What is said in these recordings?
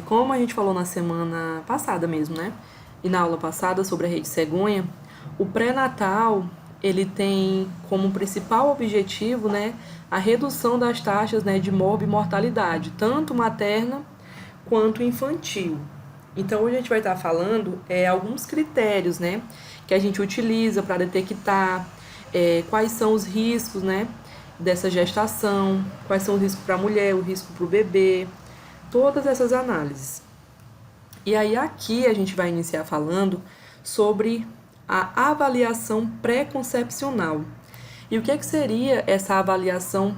Como a gente falou na semana passada mesmo, né? E na aula passada sobre a rede cegonha, o pré-natal ele tem como principal objetivo, né, a redução das taxas, né, de morbimortalidade, tanto materna quanto infantil. Então, hoje a gente vai estar falando alguns critérios, né, que a gente utiliza para detectar quais são os riscos, né, dessa gestação, quais são os riscos para a mulher, o risco para o bebê, todas essas análises. E aí aqui a gente vai iniciar falando sobre a avaliação pré-concepcional. E o que seria essa avaliação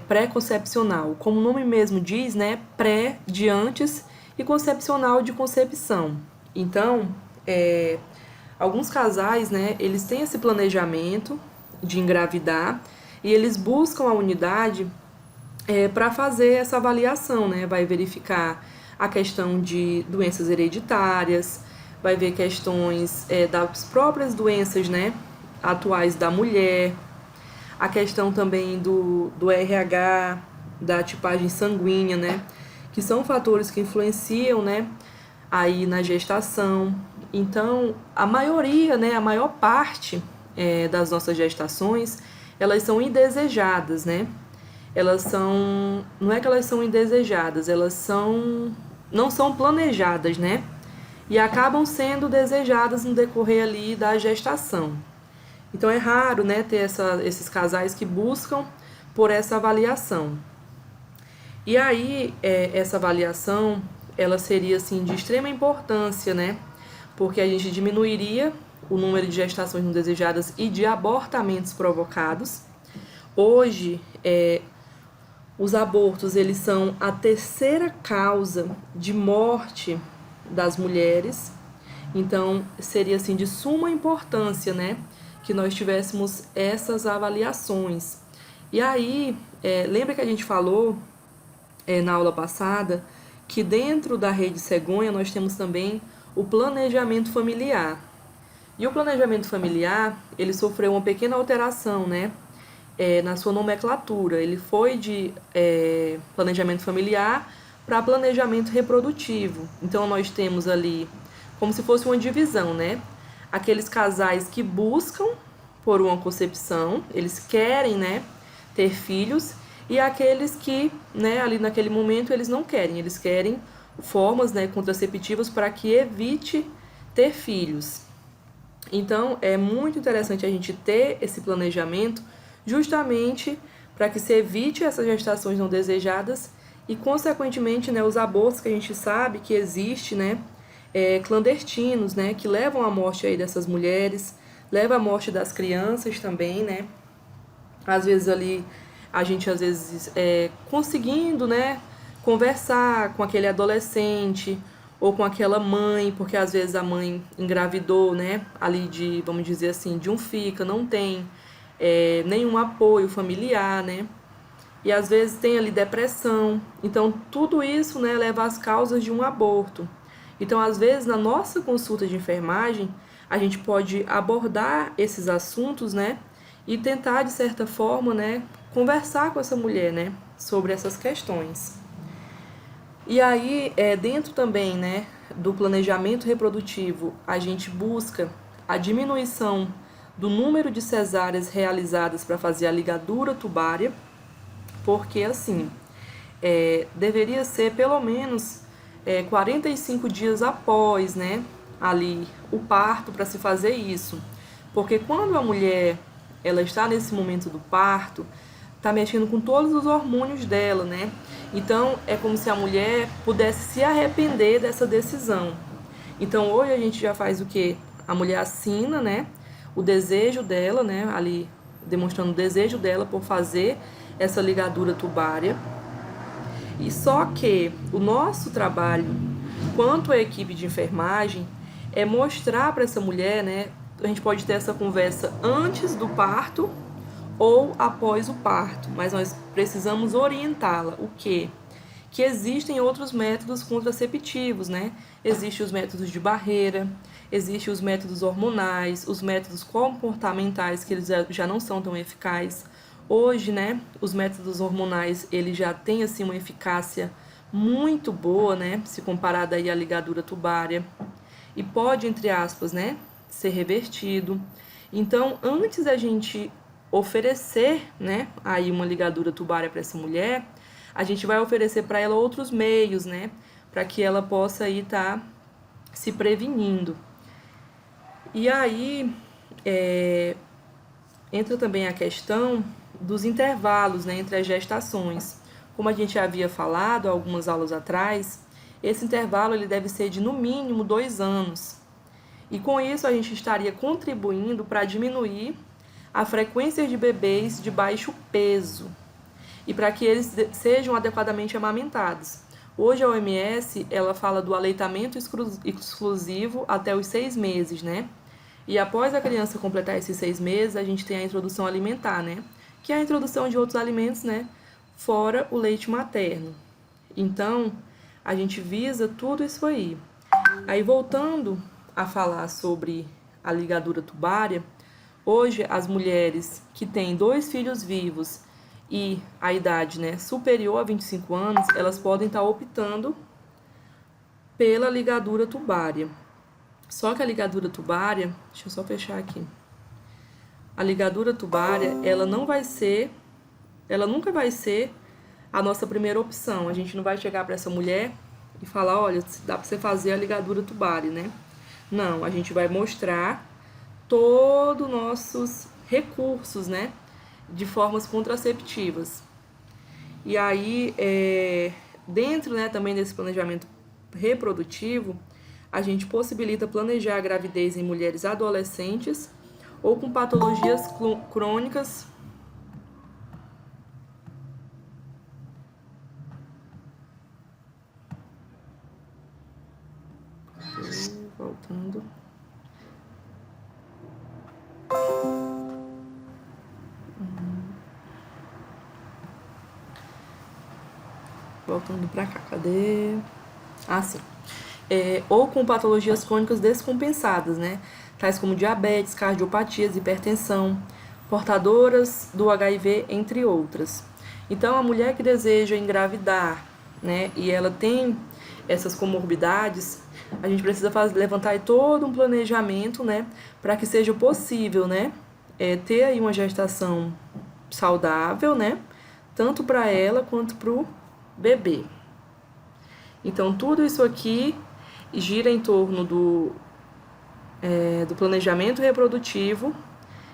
pré-concepcional? Como o nome mesmo diz, né? Pré de antes e concepcional de concepção. Então, alguns casais, né? Eles têm esse planejamento de engravidar e eles buscam a unidade para fazer essa avaliação, né? Vai verificar a questão de doenças hereditárias, vai ver questões das próprias doenças, né? Atuais da mulher, a questão também do RH, da tipagem sanguínea, né? Que são fatores que influenciam, né? Aí na gestação. Então, a maioria, né? A maior parte das nossas gestações, elas são indesejadas, né? Elas são, não é que elas são indesejadas, elas são, não são planejadas, né? E acabam sendo desejadas no decorrer ali da gestação. Então é raro, né, ter esses casais que buscam por essa avaliação. E aí essa avaliação, ela seria assim de extrema importância, né? Porque a gente diminuiria o número de gestações não desejadas e de abortamentos provocados. Hoje, os abortos, eles são a terceira causa de morte das mulheres. Então, seria assim de suma importância, né, que nós tivéssemos essas avaliações. E aí, lembra que a gente falou na aula passada que dentro da rede cegonha nós temos também o planejamento familiar. E o planejamento familiar, ele sofreu uma pequena alteração, né? Na sua nomenclatura. Ele foi de planejamento familiar para planejamento reprodutivo. Então, nós temos ali como se fosse uma divisão, né? Aqueles casais que buscam por uma concepção, eles querem, né, ter filhos, e aqueles que, né, ali naquele momento eles não querem, eles querem formas, né, contraceptivas para que evite ter filhos. Então, é muito interessante a gente ter esse planejamento justamente para que se evite essas gestações não desejadas e, consequentemente, né, os abortos que a gente sabe que existe, né, clandestinos, né, que levam à morte aí dessas mulheres, leva à morte das crianças também, né. Às vezes ali a gente às vezes conseguindo, né, conversar com aquele adolescente ou com aquela mãe, porque às vezes a mãe engravidou, né, ali de, vamos dizer assim, de um fica, não tem nenhum apoio familiar, né, e às vezes tem ali depressão. Então, tudo isso, né, leva às causas de um aborto. Então, às vezes, na nossa consulta de enfermagem, a gente pode abordar esses assuntos, né, e tentar, de certa forma, né, conversar com essa mulher, né, sobre essas questões. E aí, dentro também, né, do planejamento reprodutivo, a gente busca a diminuição do número de cesáreas realizadas para fazer a ligadura tubária, porque assim, deveria ser pelo menos 45 dias após, né, ali o parto para se fazer isso. Porque quando a mulher ela está nesse momento do parto, está mexendo com todos os hormônios dela, né? Então é como se a mulher pudesse se arrepender dessa decisão. Então hoje a gente já faz o quê? A mulher assina, né, o desejo dela, né, ali demonstrando o desejo dela por fazer essa ligadura tubária. E só que o nosso trabalho, quanto a equipe de enfermagem, é mostrar para essa mulher, né? A gente pode ter essa conversa antes do parto ou após o parto, mas nós precisamos orientá-la. O quê? Que existem outros métodos contraceptivos, né? Existem os métodos de barreira, existem os métodos hormonais, os métodos comportamentais, que eles já não são tão eficazes. Hoje, né, os métodos hormonais, eles já têm, assim, uma eficácia muito boa, né, se comparada aí à ligadura tubária, e pode, entre aspas, né, ser revertido. Então, antes da gente oferecer, né, aí uma ligadura tubária para essa mulher, a gente vai oferecer para ela outros meios, né, para que ela possa aí estar se prevenindo. E aí entra também a questão dos intervalos, né, entre as gestações. Como a gente havia falado algumas aulas atrás, esse intervalo ele deve ser de no mínimo 2 anos. E com isso a gente estaria contribuindo para diminuir a frequência de bebês de baixo peso e para que eles sejam adequadamente amamentados. Hoje a OMS ela fala do aleitamento exclusivo até os 6 meses, né? E após a criança completar esses 6 meses, a gente tem a introdução alimentar, né? Que é a introdução de outros alimentos, né? Fora o leite materno. Então, a gente visa tudo isso aí. Aí, voltando a falar sobre a ligadura tubária, hoje as mulheres que têm 2 filhos vivos e a idade, né, superior a 25 anos, elas podem estar optando pela ligadura tubária. Só que a ligadura tubária, deixa eu só fechar aqui. A ligadura tubária, ela nunca vai ser a nossa primeira opção. A gente não vai chegar para essa mulher e falar, olha, dá para você fazer a ligadura tubária, né? Não, a gente vai mostrar todos os nossos recursos, né, de formas contraceptivas. E aí, dentro, né, também desse planejamento reprodutivo, a gente possibilita planejar a gravidez em mulheres adolescentes ou com patologias crônicas. Voltando. Voltando pra cá, cadê? Ah, sim. Ou com patologias crônicas descompensadas, né? Tais como diabetes, cardiopatias, hipertensão, portadoras do HIV, entre outras. Então, a mulher que deseja engravidar, né, e ela tem essas comorbidades, a gente precisa levantar aí todo um planejamento, né, para que seja possível, né, ter aí uma gestação saudável, né, tanto para ela quanto para o bebê. Então, tudo isso aqui gira em torno do planejamento reprodutivo,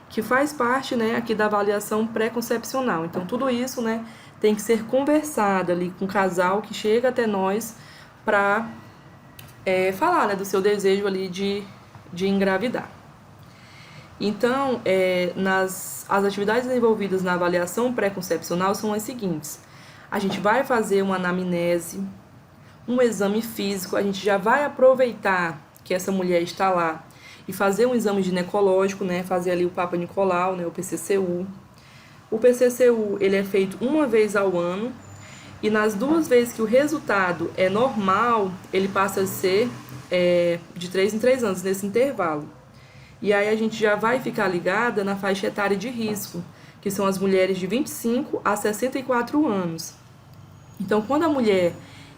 que faz parte, né, aqui da avaliação pré-concepcional. Então, tudo isso, né, tem que ser conversado ali com o casal que chega até nós para falar, né, do seu desejo ali de engravidar. Então, as atividades envolvidas na avaliação pré-concepcional são as seguintes. A gente vai fazer uma anamnese, um exame físico, a gente já vai aproveitar que essa mulher está lá e fazer um exame ginecológico, né, fazer ali o Papa Nicolau, né, o PCCU. O PCCU, ele é feito uma vez ao ano e nas 2 vezes que o resultado é normal, ele passa a ser de 3 em 3 anos, nesse intervalo. E aí a gente já vai ficar ligada na faixa etária de risco, que são as mulheres de 25 a 64 anos. Então, quando a mulher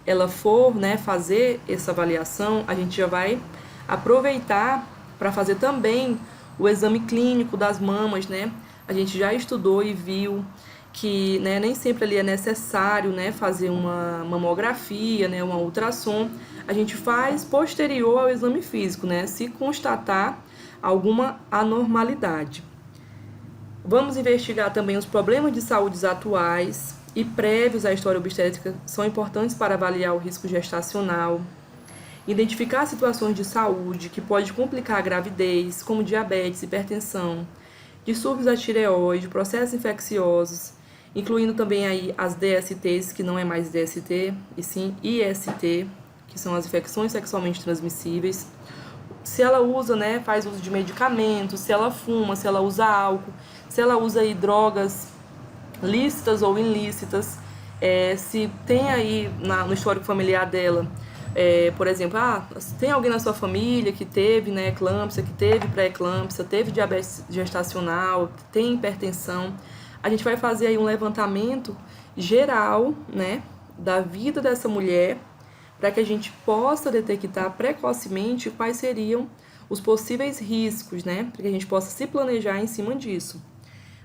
ela for, né, fazer essa avaliação, a gente já vai aproveitar para fazer também o exame clínico das mamas, né? A gente já estudou e viu que, né, nem sempre ali é necessário, né, fazer uma mamografia, né, uma ultrassom. A gente faz posterior ao exame físico, né, se constatar alguma anormalidade. Vamos investigar também os problemas de saúde atuais e prévios à história obstétrica, são importantes para avaliar o risco gestacional. Identificar situações de saúde que podem complicar a gravidez, como diabetes, hipertensão, distúrbios da tireoide, processos infecciosos, incluindo também aí as DSTs, que não é mais DST, e sim IST, que são as infecções sexualmente transmissíveis. Se ela usa, né, faz uso de medicamentos, se ela fuma, se ela usa álcool, se ela usa aí drogas lícitas ou ilícitas, se tem aí no histórico familiar dela, por exemplo, tem alguém na sua família que teve, né, eclâmpsia, que teve pré-eclâmpsia, teve diabetes gestacional, tem hipertensão, a gente vai fazer aí um levantamento geral, né, da vida dessa mulher, para que a gente possa detectar precocemente quais seriam os possíveis riscos, né? Para que a gente possa se planejar em cima disso.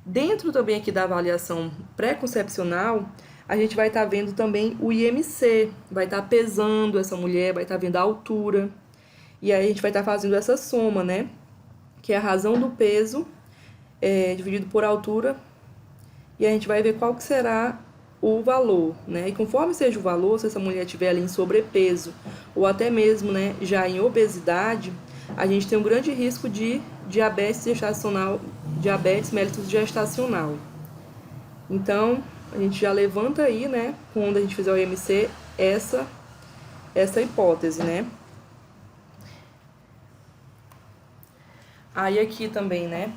Dentro também aqui da avaliação pré-concepcional, a gente vai estar vendo também o IMC, vai estar pesando essa mulher, vai estar vendo a altura, e aí a gente vai estar fazendo essa soma, né? Que é a razão do peso dividido por altura, e a gente vai ver qual que será o valor, né? E conforme seja o valor, se essa mulher estiver ali em sobrepeso ou até mesmo, né, já em obesidade, a gente tem um grande risco de diabetes gestacional, diabetes mellitus gestacional. Então, a gente já levanta aí, né, quando a gente fizer o IMC, essa hipótese, né? Aí aqui também, né,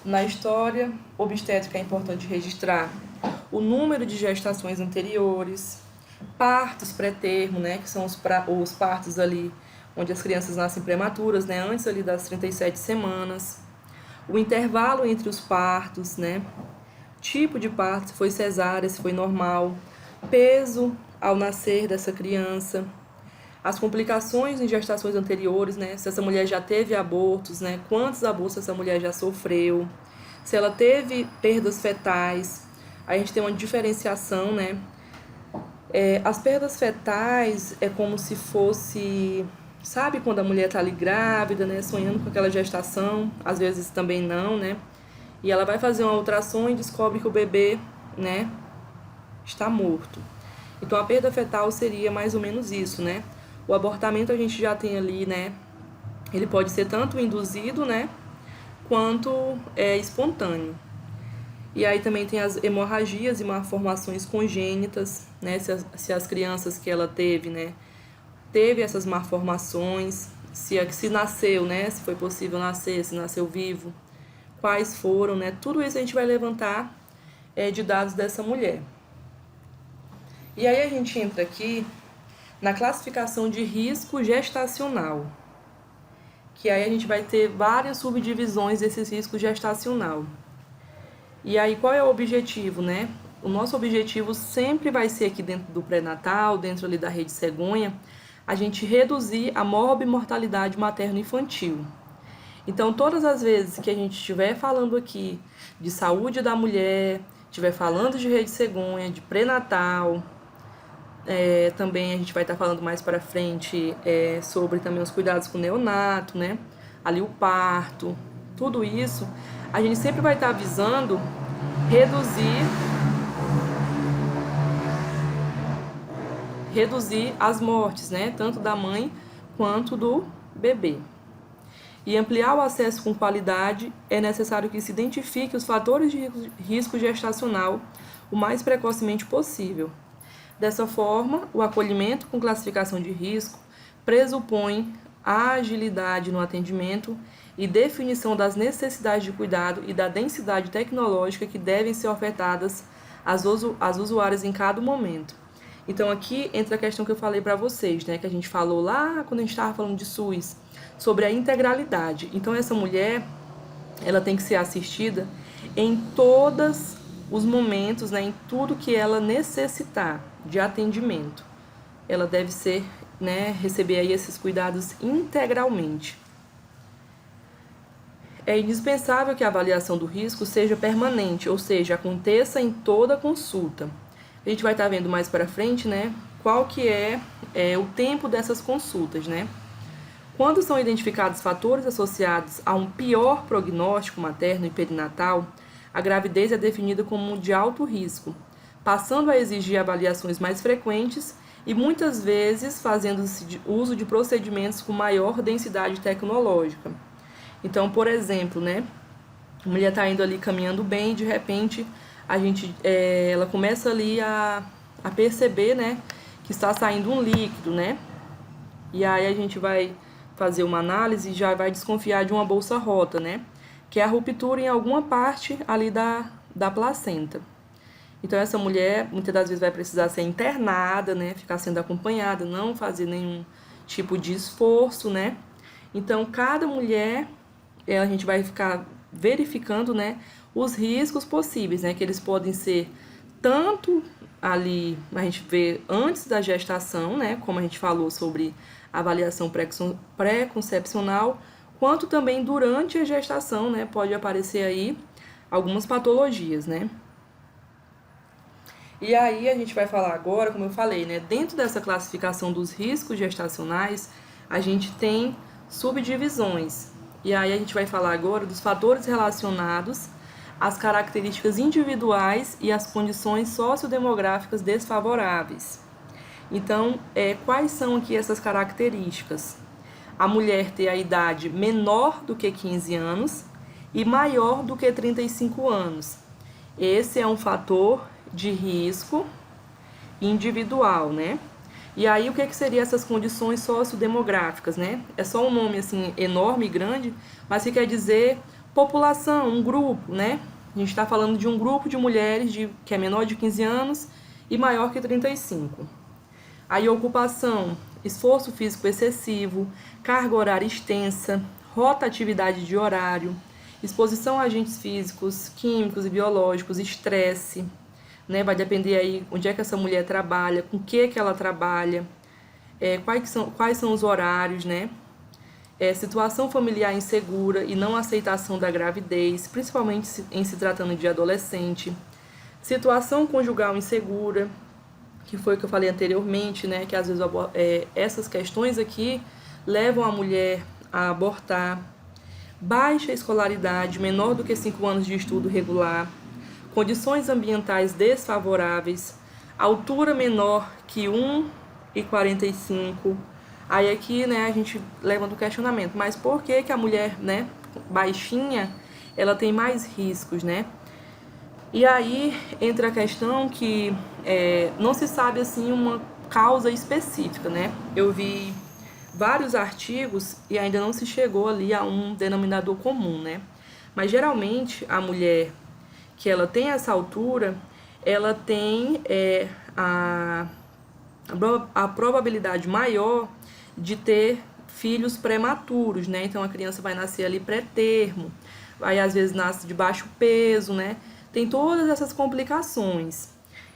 na história obstétrica é importante registrar o número de gestações anteriores, partos pré-termo, né, que são os partos ali onde as crianças nascem prematuras, né, antes ali das 37 semanas, o intervalo entre os partos, né, tipo de parto, se foi cesárea, se foi normal, peso ao nascer dessa criança, as complicações em gestações anteriores, né, se essa mulher já teve abortos, né, quantos abortos essa mulher já sofreu, se ela teve perdas fetais, a gente tem uma diferenciação, né, as perdas fetais é como se fosse, sabe quando a mulher tá ali grávida, né, sonhando com aquela gestação, às vezes também não, né, e ela vai fazer uma ultrassom e descobre que o bebê, né, está morto. Então a perda fetal seria mais ou menos isso, né. O abortamento a gente já tem ali, né, ele pode ser tanto induzido, né, quanto espontâneo. E aí também tem as hemorragias e malformações congênitas, né? Se as crianças que ela teve, né, teve essas malformações, se nasceu, né, se foi possível nascer, se nasceu vivo, quais foram, né? Tudo isso a gente vai levantar de dados dessa mulher. E aí a gente entra aqui na classificação de risco gestacional, que aí a gente vai ter várias subdivisões desses riscos gestacional. E aí, qual é o objetivo, né? O nosso objetivo sempre vai ser aqui dentro do pré-natal, dentro ali da rede cegonha, a gente reduzir a morbimortalidade materno-infantil. Então, todas as vezes que a gente estiver falando aqui de saúde da mulher, estiver falando de rede cegonha, de pré-natal, também a gente vai estar falando mais para frente sobre também os cuidados com o neonato, né? Ali o parto, tudo isso, a gente sempre vai estar visando reduzir as mortes, né? Tanto da mãe quanto do bebê. E ampliar o acesso com qualidade, é necessário que se identifique os fatores de risco gestacional o mais precocemente possível. Dessa forma, o acolhimento com classificação de risco pressupõe a agilidade no atendimento e definição das necessidades de cuidado e da densidade tecnológica que devem ser ofertadas às usuárias em cada momento. Então aqui entra a questão que eu falei para vocês, né, que a gente falou lá quando a gente estava falando de SUS, sobre a integralidade. Então essa mulher, ela tem que ser assistida em todos os momentos, né, em tudo que ela necessitar de atendimento. Ela deve ser, né, receber aí esses cuidados integralmente. É indispensável que a avaliação do risco seja permanente, ou seja, aconteça em toda consulta. A gente vai estar vendo mais para frente, né, qual que é o tempo dessas consultas, né? Quando são identificados fatores associados a um pior prognóstico materno e perinatal, a gravidez é definida como de alto risco, passando a exigir avaliações mais frequentes e muitas vezes fazendo-se uso de procedimentos com maior densidade tecnológica. Então, por exemplo, né, a mulher está indo ali caminhando bem e de repente ela começa ali a perceber, né, que está saindo um líquido, né? E aí a gente vai fazer uma análise e já vai desconfiar de uma bolsa rota, né? Que é a ruptura em alguma parte ali da placenta. Então essa mulher muitas das vezes vai precisar ser internada, né? Ficar sendo acompanhada, não fazer nenhum tipo de esforço, né? Então cada mulher a gente vai ficar verificando, né, os riscos possíveis, né, que eles podem ser tanto ali, a gente vê antes da gestação, né, como a gente falou sobre avaliação pré-concepcional, quanto também durante a gestação, né, pode aparecer aí algumas patologias, né. E aí a gente vai falar agora, como eu falei, né, dentro dessa classificação dos riscos gestacionais, a gente tem subdivisões. E aí a gente vai falar agora dos fatores relacionados às características individuais e às condições sociodemográficas desfavoráveis. Então, quais são aqui essas características? A mulher ter a idade menor do que 15 anos e maior do que 35 anos. Esse é um fator de risco individual, né? E aí, o que seriam essas condições sociodemográficas, né? É só um nome, assim, enorme e grande, mas que quer dizer população, um grupo, né? A gente está falando de um grupo de mulheres que é menor de 15 anos e maior que 35. Aí, ocupação, esforço físico excessivo, carga horária extensa, rotatividade de horário, exposição a agentes físicos, químicos e biológicos, estresse, né? Vai depender aí onde é que essa mulher trabalha, com o que ela trabalha, quais são os horários, né? Situação familiar insegura e não aceitação da gravidez, principalmente em se tratando de adolescente. Situação conjugal insegura, que foi o que eu falei anteriormente, né? Que às vezes essas questões aqui levam a mulher a abortar. Baixa escolaridade, menor do que 5 anos de estudo regular. Condições ambientais desfavoráveis, altura menor que 1,45. Aí aqui, né, a gente leva do questionamento, mas por que que a mulher, né, baixinha, ela tem mais riscos, né? E aí entra a questão que não se sabe, assim, uma causa específica, né? Eu vi vários artigos e ainda não se chegou ali a um denominador comum, né? Mas geralmente a mulher que ela tem essa altura, ela tem a probabilidade maior de ter filhos prematuros, né? Então a criança vai nascer ali pré-termo, aí às vezes nasce de baixo peso, né? Tem todas essas complicações.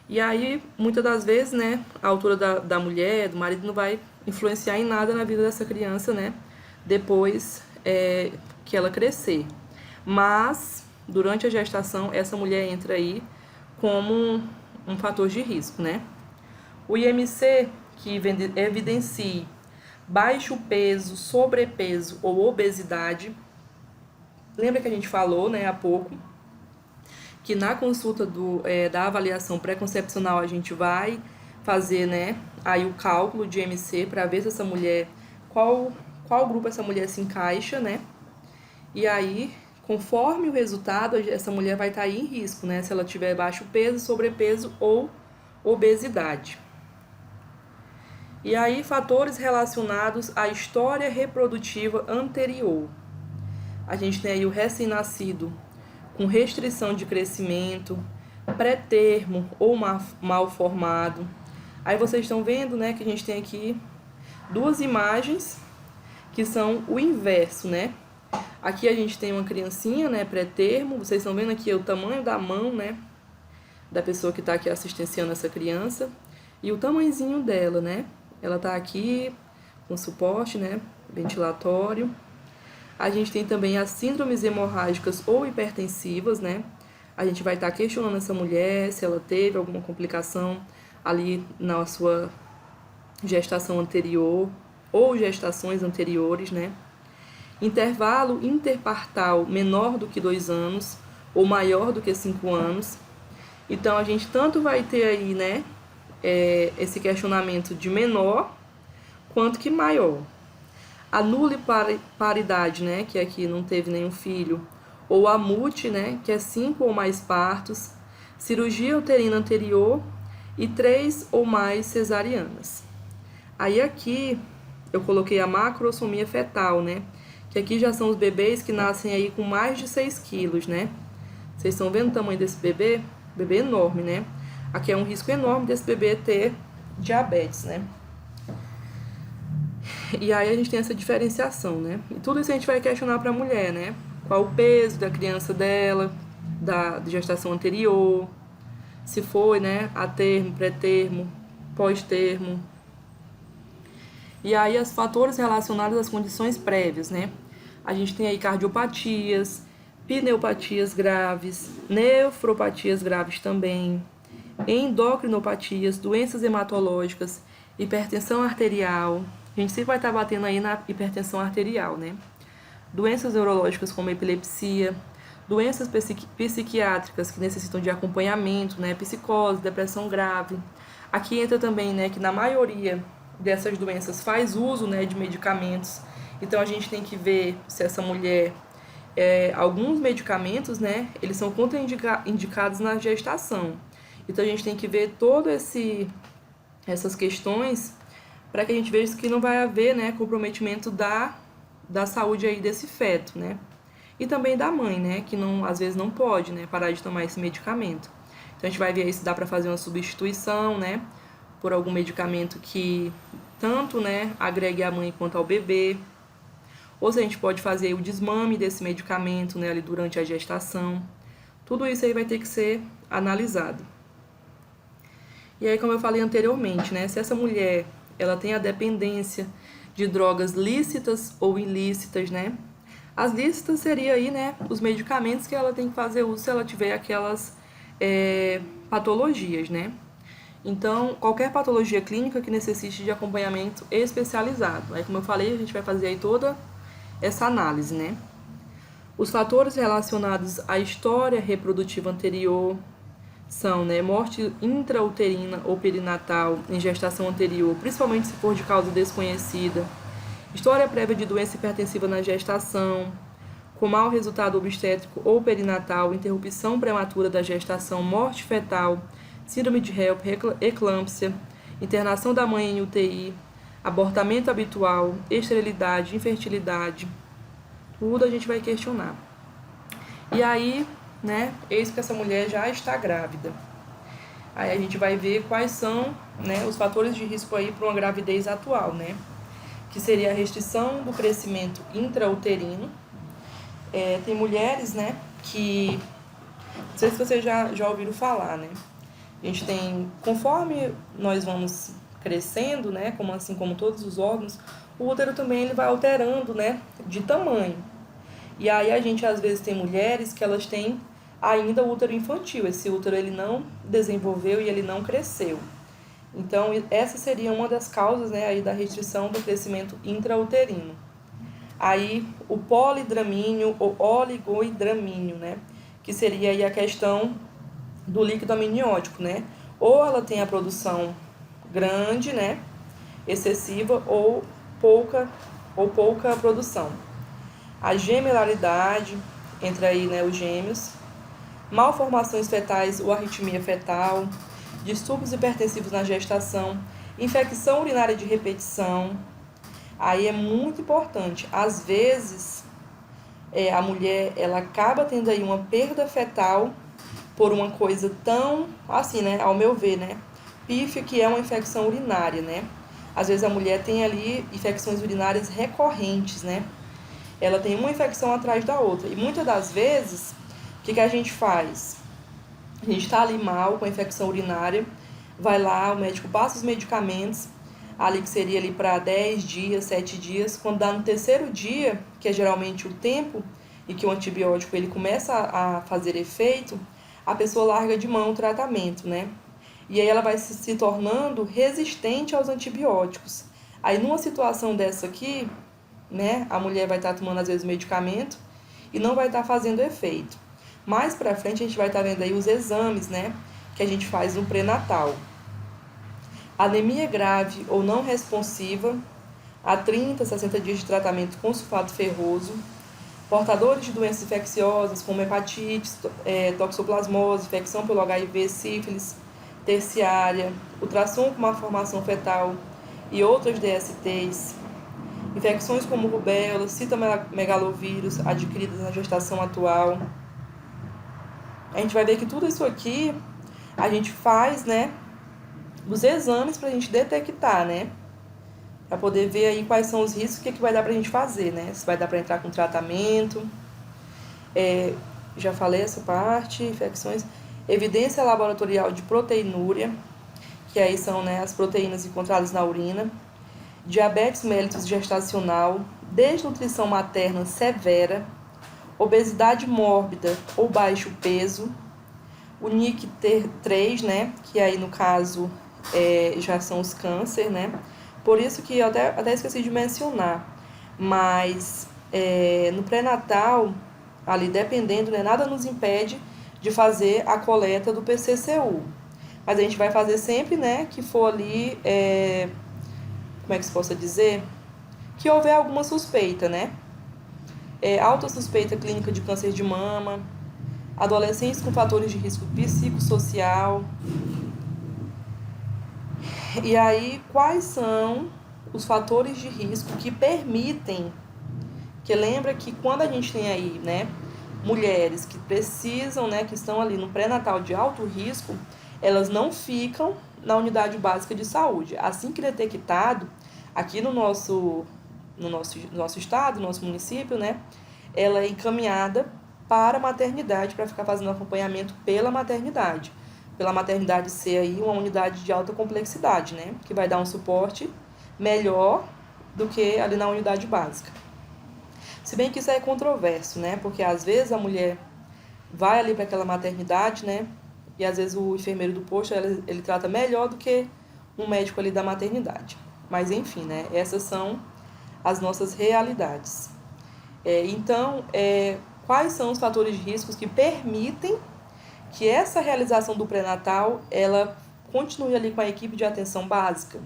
E aí, muitas das vezes, né, a altura da mulher, do marido, não vai influenciar em nada na vida dessa criança, né? Depois que ela crescer. Mas durante a gestação, essa mulher entra aí como um fator de risco, né? O IMC, que evidencia baixo peso, sobrepeso ou obesidade, lembra que a gente falou, né, há pouco, que na consulta da avaliação pré-concepcional a gente vai fazer, né, aí o cálculo de IMC para ver se essa mulher, qual grupo essa mulher se encaixa, né? E aí, conforme o resultado, essa mulher vai estar aí em risco, né? Se ela tiver baixo peso, sobrepeso ou obesidade. E aí, fatores relacionados à história reprodutiva anterior. A gente tem aí o recém-nascido com restrição de crescimento, pré-termo ou mal formado. Aí vocês estão vendo, né, que a gente tem aqui duas imagens que são o inverso, né? Aqui a gente tem uma criancinha, né, pré-termo. Vocês estão vendo aqui o tamanho da mão, né, da pessoa que está aqui assistenciando essa criança e o tamanhozinho dela, né? Ela está aqui com suporte, né, ventilatório. A gente tem também as síndromes hemorrágicas ou hipertensivas, né? A gente vai estar questionando essa mulher se ela teve alguma complicação ali na sua gestação anterior ou gestações anteriores, né? Intervalo interpartal menor do que 2 anos ou maior do que 5 anos. Então, a gente tanto vai ter aí, né, esse questionamento de menor quanto que maior. A nuliparidade, né, que aqui não teve nenhum filho, ou a MUT, né, que é 5 ou mais partos, cirurgia uterina anterior e 3 ou mais cesarianas. Aí aqui eu coloquei a macrosomia fetal, né, que aqui já são os bebês que nascem aí com mais de 6 quilos, né. Vocês estão vendo o tamanho desse bebê? Bebê enorme, né. Aqui é um risco enorme desse bebê ter diabetes, né. E aí a gente tem essa diferenciação, né? E tudo isso a gente vai questionar para a mulher, né? Qual o peso da criança dela, da gestação anterior, se foi, né, a termo, pré-termo, pós-termo. E aí, os fatores relacionados às condições prévias, né? A gente tem aí cardiopatias, pneumopatias graves, nefropatias graves também, endocrinopatias, doenças hematológicas, hipertensão arterial. A gente sempre vai estar batendo aí na hipertensão arterial, né? Doenças neurológicas como epilepsia, doenças psiquiátricas que necessitam de acompanhamento, né? Psicose, depressão grave. Aqui entra também, né, que na maioria dessas doenças faz uso, né, de medicamentos. Então a gente tem que ver se essa mulher, alguns medicamentos, né, eles são contraindicados na gestação. Então a gente tem que ver todas essas questões para que a gente veja que não vai haver, né, comprometimento da saúde aí desse feto, né? E também da mãe, né, que não, às vezes não pode, né, parar de tomar esse medicamento. Então a gente vai ver aí se dá para fazer uma substituição, né, por algum medicamento que tanto, né, agregue à mãe quanto ao bebê. Ou se a gente pode fazer o desmame desse medicamento, né, ali durante a gestação. Tudo isso aí vai ter que ser analisado. E aí, como eu falei anteriormente, né, se essa mulher ela tem a dependência de drogas lícitas ou ilícitas, né? As lícitas seria aí, né, os medicamentos que ela tem que fazer uso se ela tiver aquelas patologias, né? Então, qualquer patologia clínica que necessite de acompanhamento especializado. Aí, como eu falei, a gente vai fazer aí toda essa análise, né? Os fatores relacionados à história reprodutiva anterior são, né, morte intrauterina ou perinatal em gestação anterior, principalmente se for de causa desconhecida, história prévia de doença hipertensiva na gestação, com mau resultado obstétrico ou perinatal, interrupção prematura da gestação, morte fetal, síndrome de HELP, eclâmpsia, internação da mãe em UTI, abortamento habitual, esterilidade, infertilidade, tudo a gente vai questionar. E aí, né, eis que essa mulher já está grávida. Aí a gente vai ver quais são, né, os fatores de risco aí para uma gravidez atual, né? Que seria a restrição do crescimento intrauterino. Tem mulheres, né, que, não sei se vocês já ouviram falar, né? A gente tem, conforme nós vamos crescendo, né, assim como todos os órgãos, o útero também ele vai alterando, né, de tamanho. E aí a gente às vezes tem mulheres que elas têm ainda o útero infantil. Esse útero ele não desenvolveu e ele não cresceu. Então essa seria uma das causas, né, aí da restrição do crescimento intrauterino. Aí o polidramínio ou oligohidramínio, né, que seria aí a questão do líquido amniótico, né? Ou ela tem a produção grande, né, excessiva ou pouca produção. A gemelaridade entre aí, né, os gêmeos, malformações fetais ou arritmia fetal, distúrbios hipertensivos na gestação, infecção urinária de repetição. Aí é muito importante. Às vezes, a mulher ela acaba tendo aí uma perda fetal por uma coisa tão, assim, né, ao meu ver, né, pífia, que é uma infecção urinária, né? Às vezes a mulher tem ali infecções urinárias recorrentes, né? Ela tem uma infecção atrás da outra. E muitas das vezes, o que a gente faz? A gente está ali mal com a infecção urinária, vai lá, o médico passa os medicamentos, ali que seria ali para 10 dias, 7 dias. Quando dá no terceiro dia, que é geralmente o tempo em que o antibiótico ele começa a fazer efeito, a pessoa larga de mão o tratamento, né? E aí ela vai se tornando resistente aos antibióticos. Aí numa situação dessa aqui, né, a mulher vai estar tomando às vezes medicamento e não vai estar fazendo efeito. Mais pra frente a gente vai estar vendo aí os exames, né, que a gente faz no pré-natal. Anemia grave ou não responsiva, a 30, 60 dias de tratamento com sulfato ferroso. Portadores de doenças infecciosas como hepatite, toxoplasmose, infecção pelo HIV, sífilis terciária, ultrassom com malformação fetal e outras DSTs. Infecções como rubéola, citomegalovírus adquiridas na gestação atual. A gente vai ver que tudo isso aqui a gente faz, né, os exames para a gente detectar, né, para poder ver aí quais são os riscos, o que vai dar para a gente fazer, né, se vai dar para entrar com tratamento. Já falei essa parte, infecções. evidência laboratorial de proteinúria, que aí são, né, as proteínas encontradas na urina, diabetes mellitus gestacional, desnutrição materna severa, obesidade mórbida ou baixo peso, o NIC3, né, que aí no caso já são os câncer, né, por isso que eu até esqueci de mencionar, mas no pré-natal, ali dependendo, né, nada nos impede de fazer a coleta do PCCU, mas a gente vai fazer sempre, né, que for ali, como é que se possa dizer, que houver alguma suspeita, né, alta suspeita clínica de câncer de mama, adolescentes com fatores de risco psicossocial. E aí, quais são os fatores de risco que permitem, que lembra que quando a gente tem aí, né, mulheres que precisam, né, que estão ali no pré-natal de alto risco, elas não ficam na unidade básica de saúde. Assim que detectado, aqui no nosso estado, no nosso município, né, ela é encaminhada para a maternidade, para ficar fazendo acompanhamento pela maternidade ser aí uma unidade de alta complexidade, né, que vai dar um suporte melhor do que ali na unidade básica. Se bem que isso é controverso, né, porque às vezes a mulher vai ali para aquela maternidade, né, e às vezes o enfermeiro do posto, ele trata melhor do que um médico ali da maternidade. Mas enfim, né, essas são as nossas realidades. Então, quais são os fatores de risco que permitem que essa realização do pré-natal, ela continue ali com a equipe de atenção básica?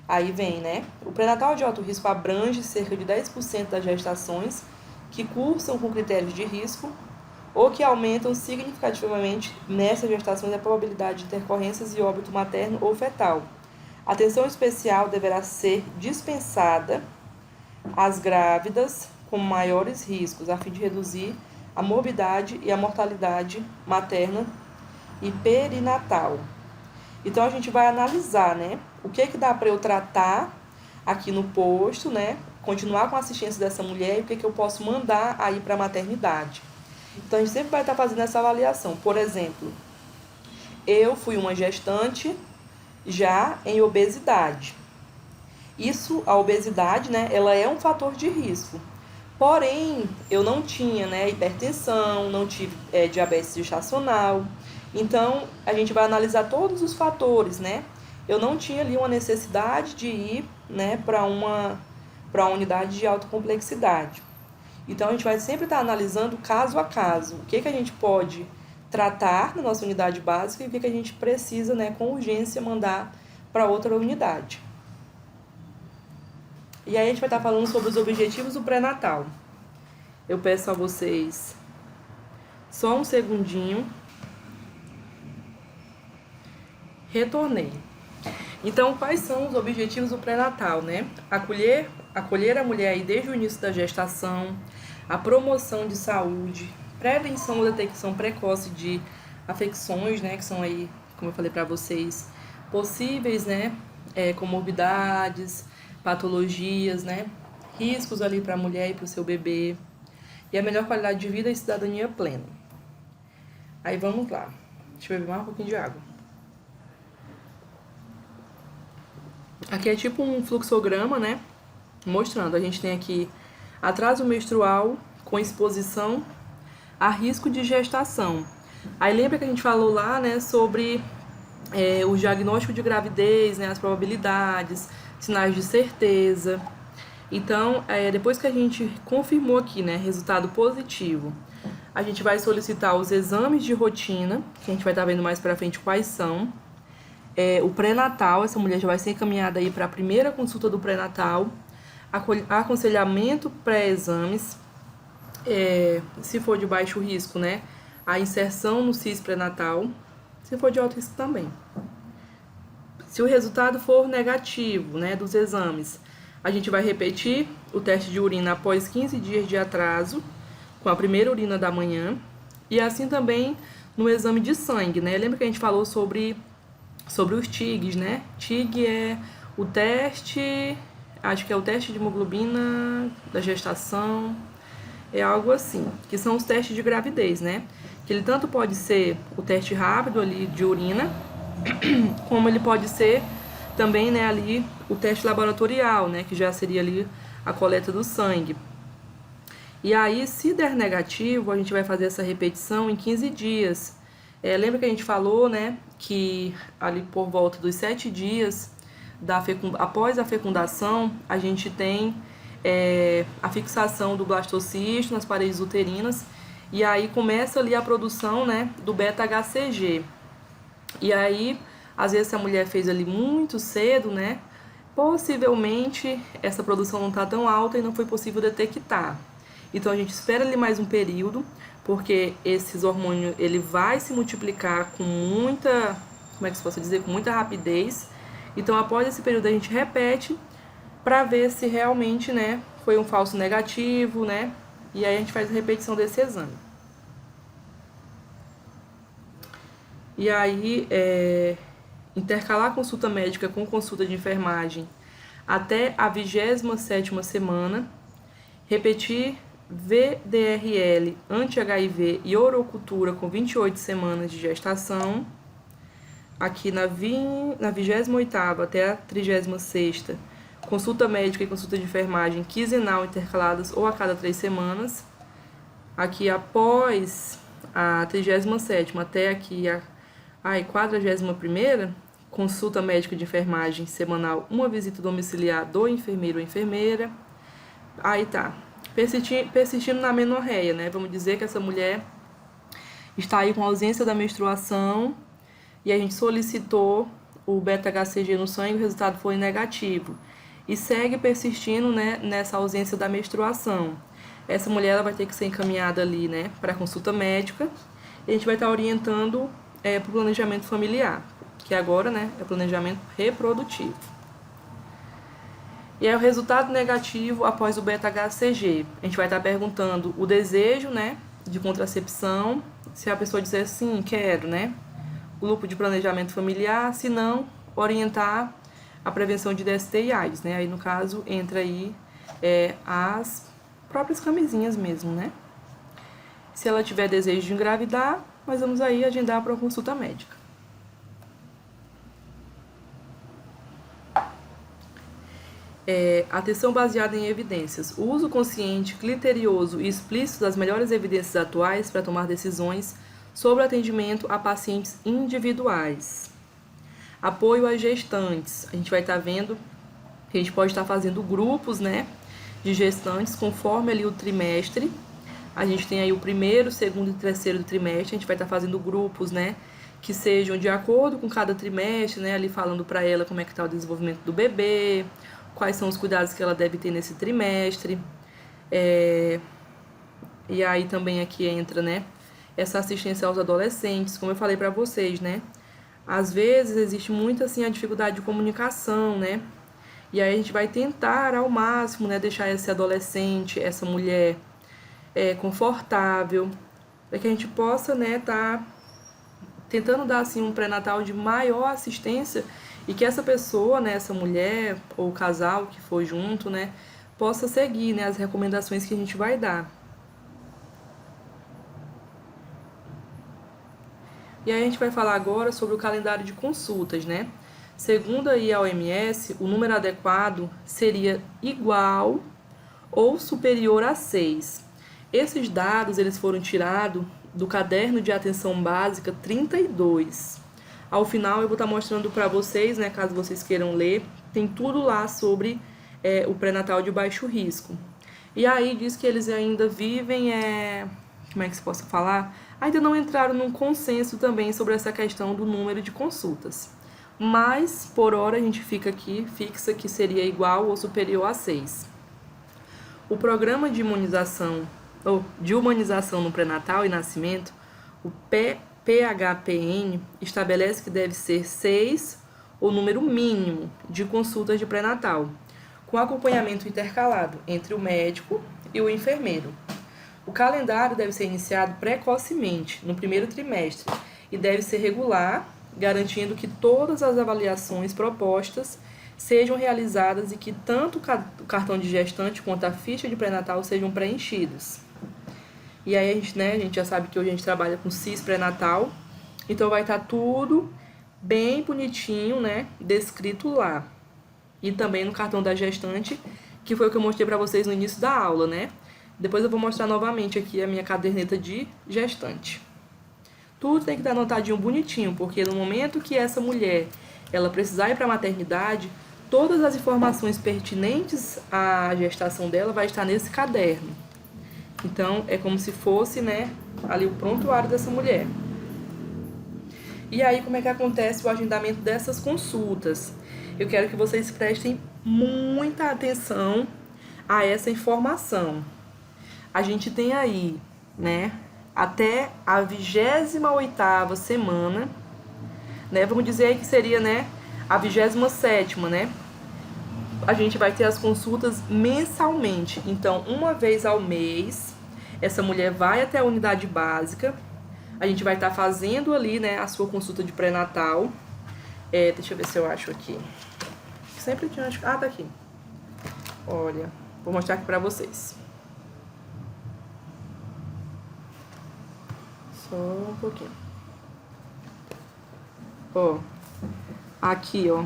Aí vem, né? O pré-natal de alto risco abrange cerca de 10% das gestações que cursam com critérios de risco ou que aumentam significativamente nessas gestações a probabilidade de intercorrências e óbito materno ou fetal. Atenção especial deverá ser dispensada às grávidas com maiores riscos, a fim de reduzir a morbidade e a mortalidade materna e perinatal. Então, a gente vai analisar, né, o que dá para eu tratar aqui no posto, né, continuar com a assistência dessa mulher e o que eu posso mandar aí para a maternidade. Então, a gente sempre vai estar fazendo essa avaliação. Por exemplo, eu fui uma gestante já em obesidade. A obesidade, né, ela é um fator de risco. Porém, eu não tinha, né, hipertensão, não tive diabetes gestacional. Então, a gente vai analisar todos os fatores, né? Eu não tinha ali uma necessidade de ir, né, para uma unidade de alta complexidade. Então, a gente vai sempre estar analisando caso a caso. O que a gente pode tratar na nossa unidade básica e o que a gente precisa, né, com urgência, mandar para outra unidade. E aí a gente vai estar falando sobre os objetivos do pré-natal. Eu peço a vocês só um segundinho. Retornei. Então, quais são os objetivos do pré-natal, né? Acolher a mulher aí desde o início da gestação, a promoção de saúde, prevenção ou detecção precoce de afecções, né? Que são aí, como eu falei para vocês, possíveis, né? Comorbidades, patologias, né? Riscos ali para a mulher e para o seu bebê. E a melhor qualidade de vida e cidadania plena. Aí vamos lá. Deixa eu beber mais um pouquinho de água. Aqui é tipo um fluxograma, né? Mostrando. A gente tem aqui atraso menstrual com exposição a risco de gestação. Aí lembra que a gente falou lá, né, sobre o diagnóstico de gravidez, né, as probabilidades, sinais de certeza. Então, depois que a gente confirmou aqui, né, resultado positivo, a gente vai solicitar os exames de rotina, que a gente vai estar vendo mais pra frente quais são. O pré-natal, essa mulher já vai ser encaminhada aí para a primeira consulta do pré-natal, aconselhamento pré-exames, se for de baixo risco, né, a inserção no CIS pré-natal, se for de alto risco também. Se o resultado for negativo, né, dos exames, a gente vai repetir o teste de urina após 15 dias de atraso, com a primeira urina da manhã, e assim também no exame de sangue, né? Lembra que a gente falou sobre os TIGs, né? TIG é o teste, acho que é o teste de hemoglobina da gestação, é algo assim, que são os testes de gravidez, né? Que ele tanto pode ser o teste rápido ali de urina, como ele pode ser também, né, ali o teste laboratorial, né, que já seria ali a coleta do sangue. E aí, se der negativo, a gente vai fazer essa repetição em 15 dias. Lembra que a gente falou, né, que ali por volta dos 7 dias após a fecundação, a gente tem a fixação do blastocisto nas paredes uterinas, e aí começa ali a produção, né, do beta-HCG. E aí, às vezes, se a mulher fez ali muito cedo, né, possivelmente essa produção não está tão alta e não foi possível detectar. Então a gente espera ali mais um período, porque esses hormônios ele vai se multiplicar com muita, como é que se posso dizer, com muita rapidez. Então após esse período a gente repete para ver se realmente, né, foi um falso negativo, né? E aí a gente faz a repetição desse exame. E aí intercalar a consulta médica com consulta de enfermagem até a 27ª semana, repetir VDRL, anti-HIV e orocultura com 28 semanas de gestação. Aqui na 28ª até a 36ª, consulta médica e consulta de enfermagem quinzenal intercaladas ou a cada 3 semanas. Aqui após a 37ª até aqui a 41ª, consulta médica de enfermagem semanal, uma visita domiciliar do enfermeiro ou enfermeira. Aí tá. Persistindo na menorreia, né? Vamos dizer que essa mulher está aí com ausência da menstruação e a gente solicitou o beta-HCG no sangue e o resultado foi negativo. E segue persistindo, né, nessa ausência da menstruação. Essa mulher ela vai ter que ser encaminhada ali, né, para consulta médica e a gente vai estar orientando para o planejamento familiar, que agora, né, é planejamento reprodutivo. E aí o resultado negativo após o beta-HCG. A gente vai estar perguntando o desejo, né, de contracepção. Se a pessoa disser sim, quero, né, grupo de planejamento familiar. Se não, orientar a prevenção de DST e AIDS, né. Aí no caso entra aí as próprias camisinhas mesmo, né. Se ela tiver desejo de engravidar, nós vamos aí agendar para uma consulta médica. Atenção baseada em evidências. O uso consciente, criterioso e explícito das melhores evidências atuais para tomar decisões sobre atendimento a pacientes individuais. Apoio às gestantes. A gente vai estar vendo que a gente pode estar fazendo grupos, né, de gestantes conforme ali o trimestre. A gente tem aí o primeiro, segundo e terceiro do trimestre. A gente vai estar fazendo grupos, né, que sejam de acordo com cada trimestre, né, ali falando para ela como é que está o desenvolvimento do bebê, quais são os cuidados que ela deve ter nesse trimestre. E aí também aqui entra, né, essa assistência aos adolescentes, como eu falei para vocês, né. Às vezes existe muito assim a dificuldade de comunicação, né. E aí a gente vai tentar ao máximo, né, deixar esse adolescente, essa mulher confortável, para que a gente possa, né, tá tentando dar assim um pré-natal de maior assistência e que essa pessoa, né, essa mulher ou casal que for junto, né, possa seguir, né, as recomendações que a gente vai dar. E aí a gente vai falar agora sobre o calendário de consultas, né? Segundo aí a OMS, o número adequado seria igual ou superior a 6. Esses dados eles foram tirados do caderno de atenção básica 32. Ao final eu vou estar mostrando para vocês, né, caso vocês queiram ler, tem tudo lá sobre o pré-natal de baixo risco. E aí diz que eles ainda vivem, como é que se possa falar? Ainda não entraram num consenso também sobre essa questão do número de consultas. Mas, por hora, a gente fica aqui, fixa que seria igual ou superior a 6. O programa de imunização, ou de humanização no pré-natal e nascimento, o PHPN, estabelece que deve ser 6 o número mínimo de consultas de pré-natal, com acompanhamento intercalado entre o médico e o enfermeiro. O calendário deve ser iniciado precocemente, no primeiro trimestre, e deve ser regular, garantindo que todas as avaliações propostas sejam realizadas e que tanto o cartão de gestante quanto a ficha de pré-natal sejam preenchidos. E aí a gente já sabe que hoje a gente trabalha com CIS pré-natal, então vai estar tudo bem bonitinho, né, descrito lá. E também no cartão da gestante, que foi o que eu mostrei para vocês no início da aula, né? Depois eu vou mostrar novamente aqui a minha caderneta de gestante. Tudo tem que estar anotadinho bonitinho, porque no momento que essa mulher ela precisar ir para a maternidade, todas as informações pertinentes à gestação dela vai estar nesse caderno. Então, é como se fosse, né, ali o prontuário dessa mulher. E aí, como é que acontece o agendamento dessas consultas? Eu quero que vocês prestem muita atenção a essa informação. A gente tem aí, né, até a 28ª semana, né, vamos dizer aí que seria, né, a 27ª, né, a gente vai ter as consultas mensalmente. Então, uma vez ao mês, essa mulher vai até a unidade básica, a gente vai estar fazendo ali, né, a sua consulta de pré-natal. Deixa eu ver se eu acho aqui. Sempre tinha... Ah, tá aqui. Olha, vou mostrar aqui pra vocês. Só um pouquinho. Ó, aqui, ó.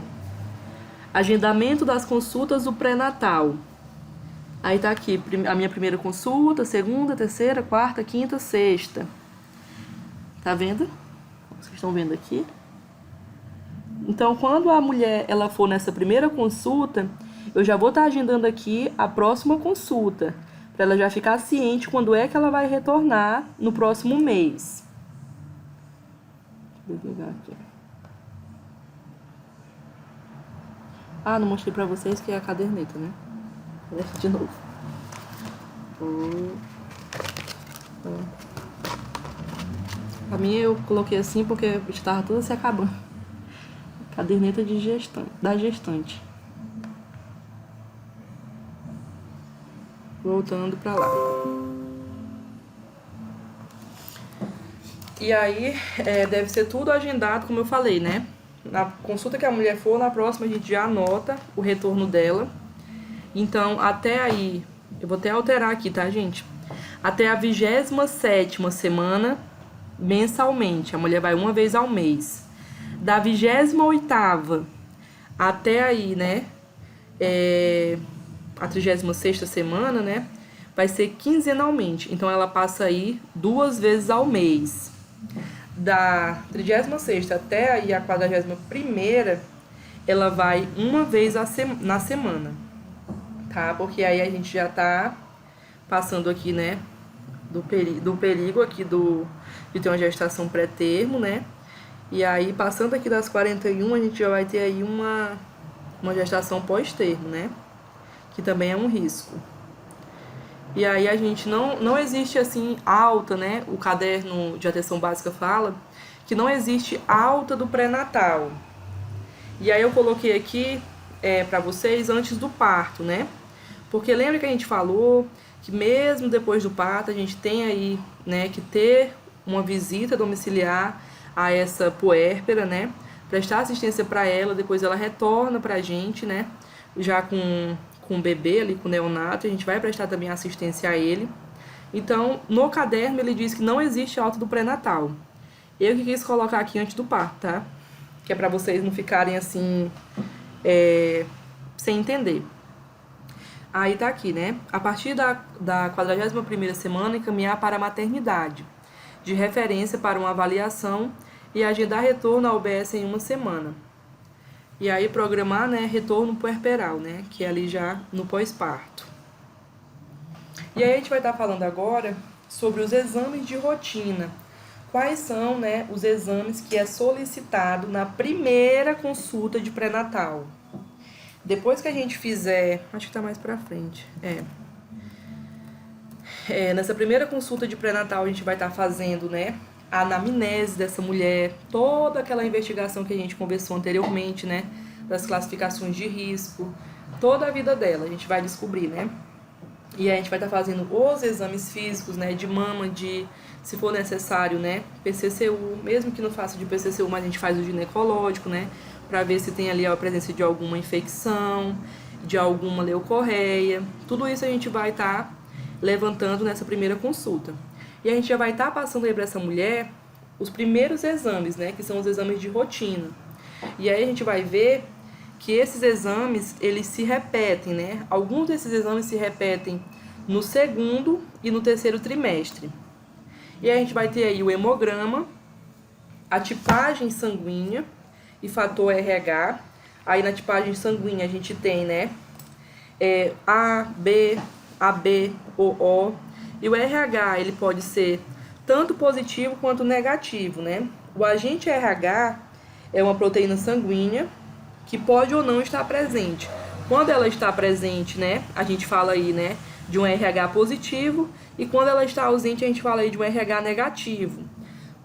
Agendamento das consultas do pré-natal. Aí tá aqui a minha primeira consulta, segunda, terceira, quarta, quinta, sexta. Tá vendo? Vocês estão vendo aqui? Então, quando a mulher ela for nessa primeira consulta, eu já vou estar agendando aqui a próxima consulta, para ela já ficar ciente quando é que ela vai retornar no próximo mês. Deixa eu pegar aqui. Ah, não mostrei pra vocês que é a caderneta, né? Vou deixar de novo. A minha eu coloquei assim porque estava toda se acabando. Caderneta de gestante, da gestante. Voltando pra lá. E aí, deve ser tudo agendado, como eu falei, né? Na consulta que a mulher for, na próxima a gente já anota o retorno dela. Então, até aí, eu vou até alterar aqui, tá, gente? Até a 27ª semana, mensalmente. A mulher vai uma vez ao mês. Da 28ª até aí, né? A 36ª semana, né? Vai ser quinzenalmente. Então, ela passa aí 2 vezes ao mês. Da 36ª até aí a 41ª, ela vai uma vez na semana, tá? Porque aí a gente já tá passando aqui, né, do perigo aqui de ter uma gestação pré-termo, né? E aí, passando aqui das 41, a gente já vai ter aí uma gestação pós-termo, né? Que também é um risco. E aí a gente não existe assim alta, né? O caderno de atenção básica fala que não existe alta do pré-natal. E aí eu coloquei aqui para vocês antes do parto, né? Porque lembra que a gente falou que mesmo depois do parto a gente tem aí, né, que ter uma visita domiciliar a essa puérpera, né? Prestar assistência para ela, depois ela retorna pra gente, né? Já com o bebê ali, com o neonato, a gente vai prestar também assistência a ele. Então, no caderno ele diz que não existe alta do pré-natal. Eu que quis colocar aqui antes do parto, tá? Que é pra vocês não ficarem assim, sem entender. Aí tá aqui, né? A partir da 41ª semana, encaminhar para a maternidade, de referência para uma avaliação e agendar retorno ao UBS em 1 semana. E aí programar, né, retorno puerperal, né, que é ali já no pós-parto. E aí a gente vai estar falando agora sobre os exames de rotina. Quais são, né, os exames que é solicitado na primeira consulta de pré-natal? Depois que a gente fizer, acho que tá mais pra frente, nessa primeira consulta de pré-natal a gente vai estar fazendo, né, a anamnese dessa mulher, toda aquela investigação que a gente conversou anteriormente, né, das classificações de risco, toda a vida dela, a gente vai descobrir, né. E aí a gente vai estar fazendo os exames físicos, né, de mama, se for necessário, né, PCCU, mesmo que não faça de PCCU, mas a gente faz o ginecológico, né, para ver se tem ali a presença de alguma infecção, de alguma leucorreia. Tudo isso a gente vai estar levantando nessa primeira consulta. E a gente já vai estar passando aí para essa mulher os primeiros exames, né, que são os exames de rotina. E aí a gente vai ver que esses exames, eles se repetem, né? Alguns desses exames se repetem no segundo e no terceiro trimestre. E aí a gente vai ter aí o hemograma, a tipagem sanguínea e fator RH. Aí na tipagem sanguínea a gente tem, né, A, B, AB, OO. E o RH, ele pode ser tanto positivo quanto negativo, né? O agente RH é uma proteína sanguínea que pode ou não estar presente. Quando ela está presente, né, a gente fala aí, né, de um RH positivo, e quando ela está ausente, a gente fala aí de um RH negativo.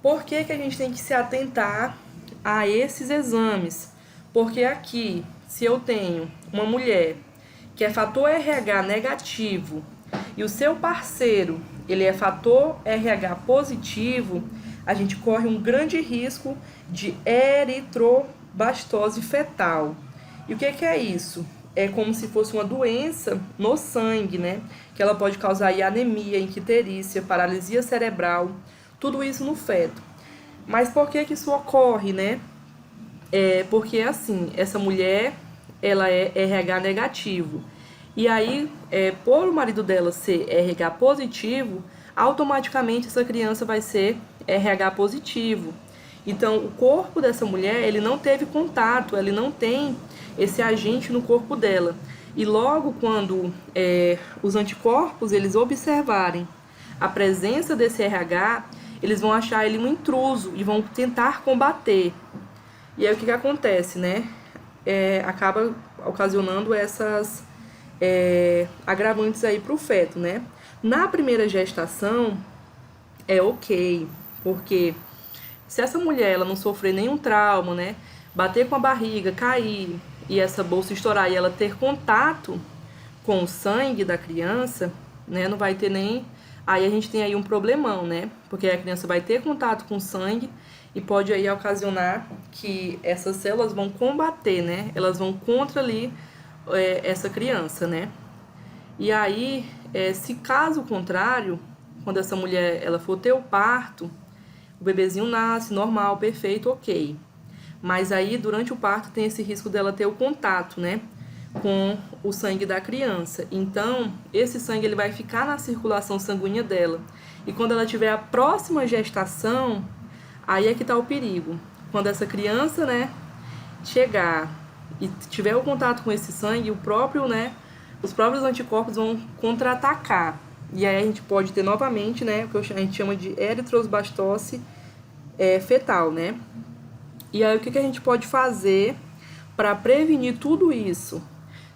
Por que que a gente tem que se atentar a esses exames? Porque aqui, se eu tenho uma mulher que é fator RH negativo e o seu parceiro, ele é fator RH positivo, a gente corre um grande risco de eritrobastose fetal. E o que é isso? É como se fosse uma doença no sangue, né? Que ela pode causar aí anemia, icterícia, paralisia cerebral, tudo isso no feto. Mas por que que isso ocorre, né? Porque assim, essa mulher, ela é RH negativo. E aí, por o marido dela ser RH positivo, automaticamente essa criança vai ser RH positivo. Então, o corpo dessa mulher, ele não teve contato, ele não tem esse agente no corpo dela. E logo quando os anticorpos, eles observarem a presença desse RH, eles vão achar ele um intruso e vão tentar combater. E aí o que acontece, né? Acaba ocasionando essas agravantes aí para o feto, né? Na primeira gestação é ok, porque se essa mulher ela não sofrer nenhum trauma, né? Bater com a barriga, cair e essa bolsa estourar e ela ter contato com o sangue da criança, né? Não vai ter nem... Aí a gente tem aí um problemão, né? Porque a criança vai ter contato com o sangue e pode aí ocasionar que essas células vão combater, né? Elas vão contra ali essa criança, né? E aí, se caso contrário, quando essa mulher ela for ter o parto, o bebezinho nasce normal, perfeito, ok. Mas aí, durante o parto, tem esse risco dela ter o contato, né, com o sangue da criança. Então, esse sangue ele vai ficar na circulação sanguínea dela. E quando ela tiver a próxima gestação, aí é que está o perigo. Quando essa criança, né, chegar e tiver o contato com esse sangue, os próprios anticorpos vão contra-atacar. E aí a gente pode ter novamente, né, o que a gente chama de eritrobastose fetal, né? E aí o que a gente pode fazer para prevenir tudo isso?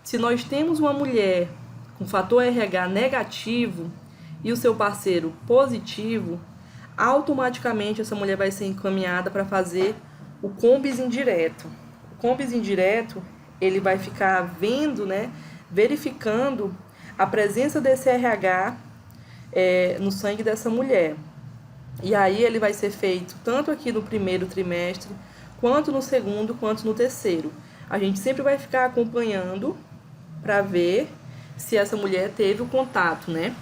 Se nós temos uma mulher com fator RH negativo e o seu parceiro positivo, automaticamente essa mulher vai ser encaminhada para fazer o combis indireto. O combis indireto, ele vai ficar vendo, né, verificando a presença desse RH no sangue dessa mulher. E aí ele vai ser feito tanto aqui no primeiro trimestre, quanto no segundo, quanto no terceiro. A gente sempre vai ficar acompanhando para ver se essa mulher teve o contato, né,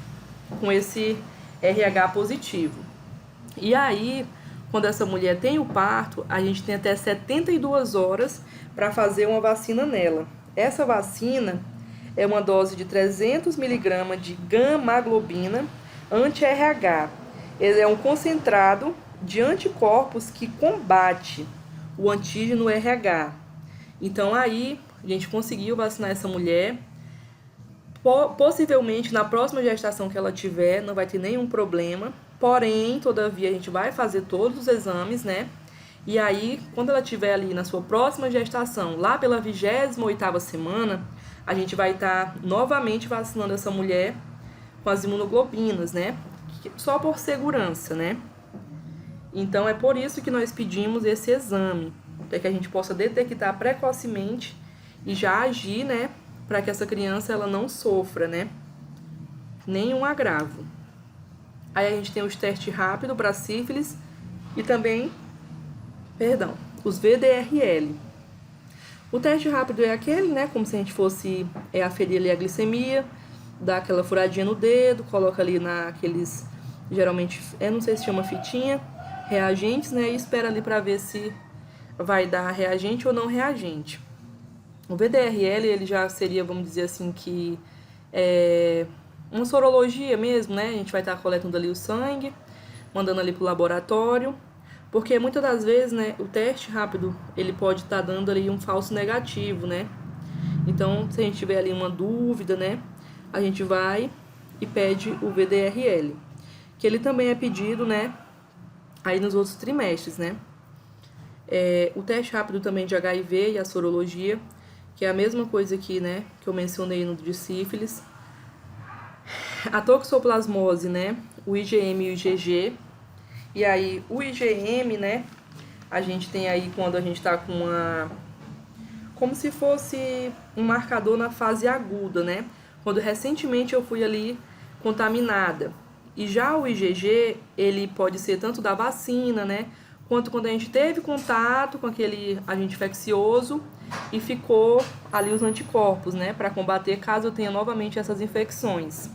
com esse RH positivo. E aí, quando essa mulher tem o parto, a gente tem até 72 horas para fazer uma vacina nela. Essa vacina é uma dose de 300 mg de gamaglobina anti-RH. Ele é um concentrado de anticorpos que combate o antígeno RH. Então aí a gente conseguiu vacinar essa mulher. Possivelmente na próxima gestação que ela tiver não vai ter nenhum problema. Porém, todavia, a gente vai fazer todos os exames, né? E aí, quando ela estiver ali na sua próxima gestação, lá pela 28ª semana, a gente vai estar novamente vacinando essa mulher com as imunoglobinas, né? Só por segurança, né? Então, é por isso que nós pedimos esse exame, para que a gente possa detectar precocemente e já agir, né? Para que essa criança ela não sofra, né, nenhum agravo. Aí a gente tem os testes rápidos para sífilis e também, os VDRL. O teste rápido é aquele, né, como se a gente fosse aferir ali a glicemia, dá aquela furadinha no dedo, coloca ali naqueles geralmente, não sei se chama fitinha, reagentes, né? E espera ali para ver se vai dar reagente ou não reagente. O VDRL, ele já seria, vamos dizer assim, que uma sorologia mesmo, né? A gente vai estar coletando ali o sangue, mandando ali pro laboratório, porque muitas das vezes, né, o teste rápido, ele pode estar dando ali um falso negativo, né? Então, se a gente tiver ali uma dúvida, né, a gente vai e pede o VDRL, que ele também é pedido, né, aí nos outros trimestres, né? O teste rápido também de HIV e a sorologia, que é a mesma coisa aqui, né, que eu mencionei no de sífilis. A toxoplasmose, né, o IgM e o IgG. E aí, o IgM, né, a gente tem aí quando a gente tá com uma... como se fosse um marcador na fase aguda, né? Quando recentemente eu fui ali contaminada. E já o IgG, ele pode ser tanto da vacina, né? Quanto quando a gente teve contato com aquele agente infeccioso e ficou ali os anticorpos, né? Para combater caso eu tenha novamente essas infecções.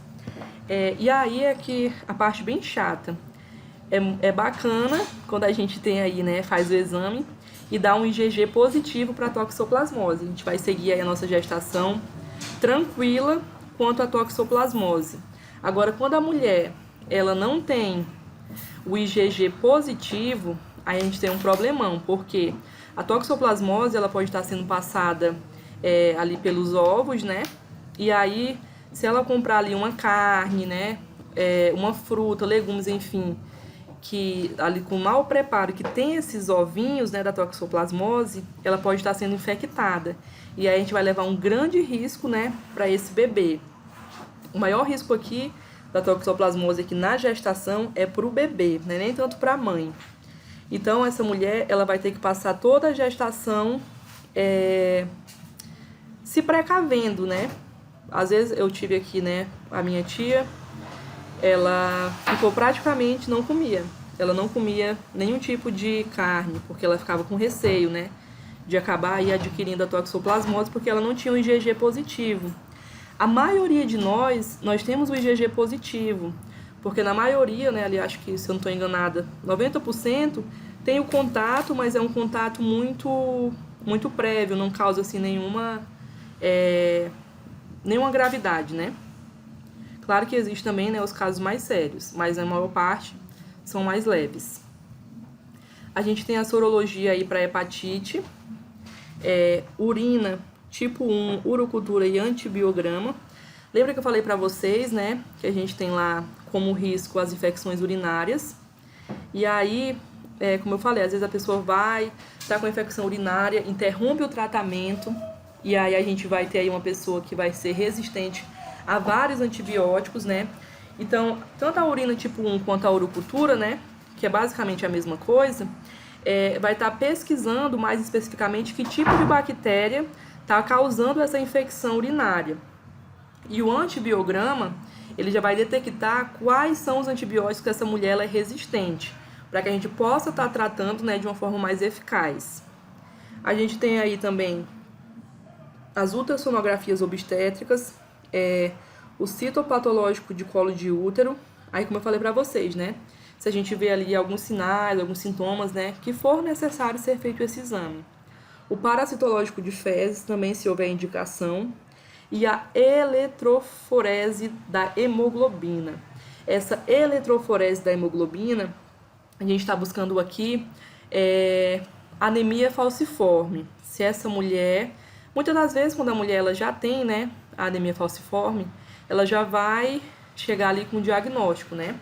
E aí é que a parte bem chata. É bacana quando a gente tem aí, né? Faz o exame e dá um IgG positivo para a toxoplasmose. A gente vai seguir aí a nossa gestação tranquila quanto à toxoplasmose. Agora, quando a mulher ela não tem o IgG positivo, aí a gente tem um problemão, porque a toxoplasmose ela pode estar sendo passada ali pelos ovos, né? E aí, se ela comprar ali uma carne, né? Uma fruta, legumes, enfim, que ali com mau preparo, que tem esses ovinhos, né, da toxoplasmose, ela pode estar sendo infectada. E aí a gente vai levar um grande risco, né, para esse bebê. O maior risco aqui da toxoplasmose aqui na gestação é para o bebê, né, nem tanto para a mãe. Então essa mulher, ela vai ter que passar toda a gestação se precavendo, né? Às vezes eu tive aqui, né, a minha tia, ela ficou praticamente não comia. Ela não comia nenhum tipo de carne, porque ela ficava com receio, né, de acabar aí adquirindo a toxoplasmose, porque ela não tinha o IgG positivo. A maioria de nós temos o IgG positivo, porque na maioria, né, ali acho que, se eu não estou enganada, 90% tem o contato, mas é um contato muito prévio, não causa assim nenhuma gravidade, né? Claro que existe também, né, os casos mais sérios, mas a maior parte são mais leves. A gente tem a sorologia aí para hepatite, urina tipo 1, urocultura e antibiograma. Lembra que eu falei para vocês, né, que a gente tem lá como risco as infecções urinárias. E aí, como eu falei, às vezes a pessoa tá com infecção urinária, interrompe o tratamento, e aí a gente vai ter aí uma pessoa que vai ser resistente a vários antibióticos, né? Então, tanto a urina tipo 1 quanto a urocultura, né, que é basicamente a mesma coisa, vai estar pesquisando mais especificamente que tipo de bactéria está causando essa infecção urinária. E o antibiograma, ele já vai detectar quais são os antibióticos que essa mulher ela é resistente, para que a gente possa estar tratando, né, de uma forma mais eficaz. A gente tem aí também as ultrassonografias obstétricas, o citopatológico de colo de útero. Aí, como eu falei para vocês, né, se a gente vê ali alguns sinais, alguns sintomas, né, que for necessário ser feito esse exame. O parasitológico de fezes, também se houver indicação. E a eletroforese da hemoglobina. Essa eletroforese da hemoglobina, a gente está buscando aqui anemia falciforme. Se essa mulher, muitas das vezes quando a mulher ela já tem, né, a anemia falciforme, ela já vai chegar ali com o diagnóstico, né?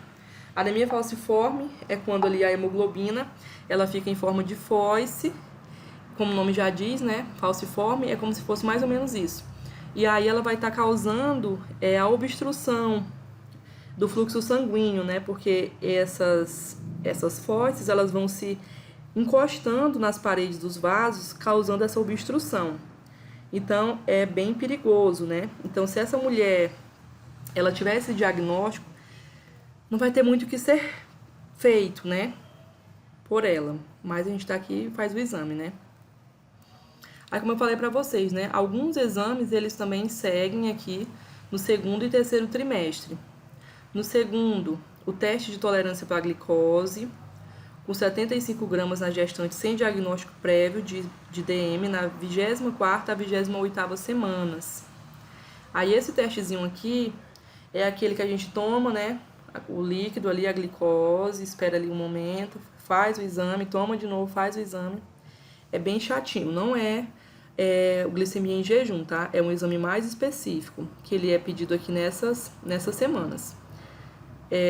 A anemia falciforme é quando ali a hemoglobina ela fica em forma de foice, como o nome já diz, né? Falciforme é como se fosse mais ou menos isso. E aí ela vai estar causando a obstrução do fluxo sanguíneo, né? Porque essas foices elas vão se encostando nas paredes dos vasos, causando essa obstrução. Então é bem perigoso, né? Então se essa mulher ela tiver esse diagnóstico, não vai ter muito o que ser feito, né? Por ela. Mas a gente tá aqui e faz o exame, né? Aí, como eu falei para vocês, né? Alguns exames, eles também seguem aqui no segundo e terceiro trimestre. No segundo, o teste de tolerância para a glicose, com 75 gramas na gestante sem diagnóstico prévio de DM na 24ª a 28ª semanas. Aí esse testezinho aqui é aquele que a gente toma, né, o líquido ali, a glicose, espera ali um momento, faz o exame, toma de novo, faz o exame. É bem chatinho, não é o glicemia em jejum, tá? É um exame mais específico, que ele é pedido aqui nessas semanas.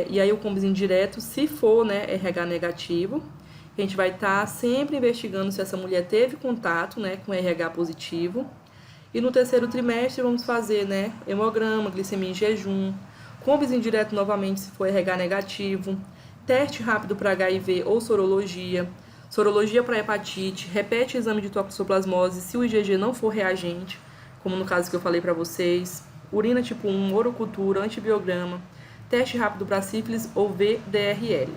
E aí o combizinho direto, se for, né, RH negativo, a gente vai estar sempre investigando se essa mulher teve contato, né, com RH positivo. E no terceiro trimestre vamos fazer, né, hemograma, glicemia em jejum, combizinho direto novamente se for RH negativo, teste rápido para HIV ou sorologia para hepatite, repete o exame de toxoplasmose se o IgG não for reagente, como no caso que eu falei para vocês, urina tipo 1, orocultura, antibiograma, teste rápido para sífilis ou VDRL.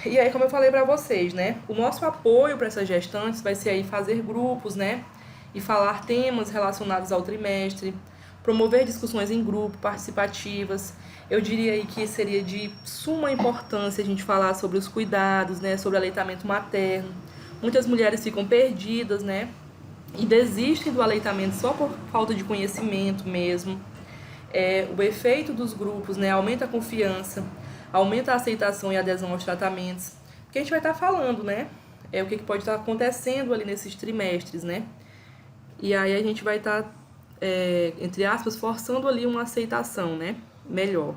E aí, como eu falei para vocês, né, o nosso apoio para essas gestantes vai ser aí fazer grupos, né, e falar temas relacionados ao trimestre, promover discussões em grupo, participativas. Eu diria aí que seria de suma importância a gente falar sobre os cuidados, né, sobre aleitamento materno. Muitas mulheres ficam perdidas, né, e desistem do aleitamento só por falta de conhecimento mesmo. O efeito dos grupos, né, aumenta a confiança, aumenta a aceitação e adesão aos tratamentos, porque a gente vai estar falando, né, o que pode estar acontecendo ali nesses trimestres, né, e aí a gente vai estar, entre aspas, forçando ali uma aceitação, né, melhor.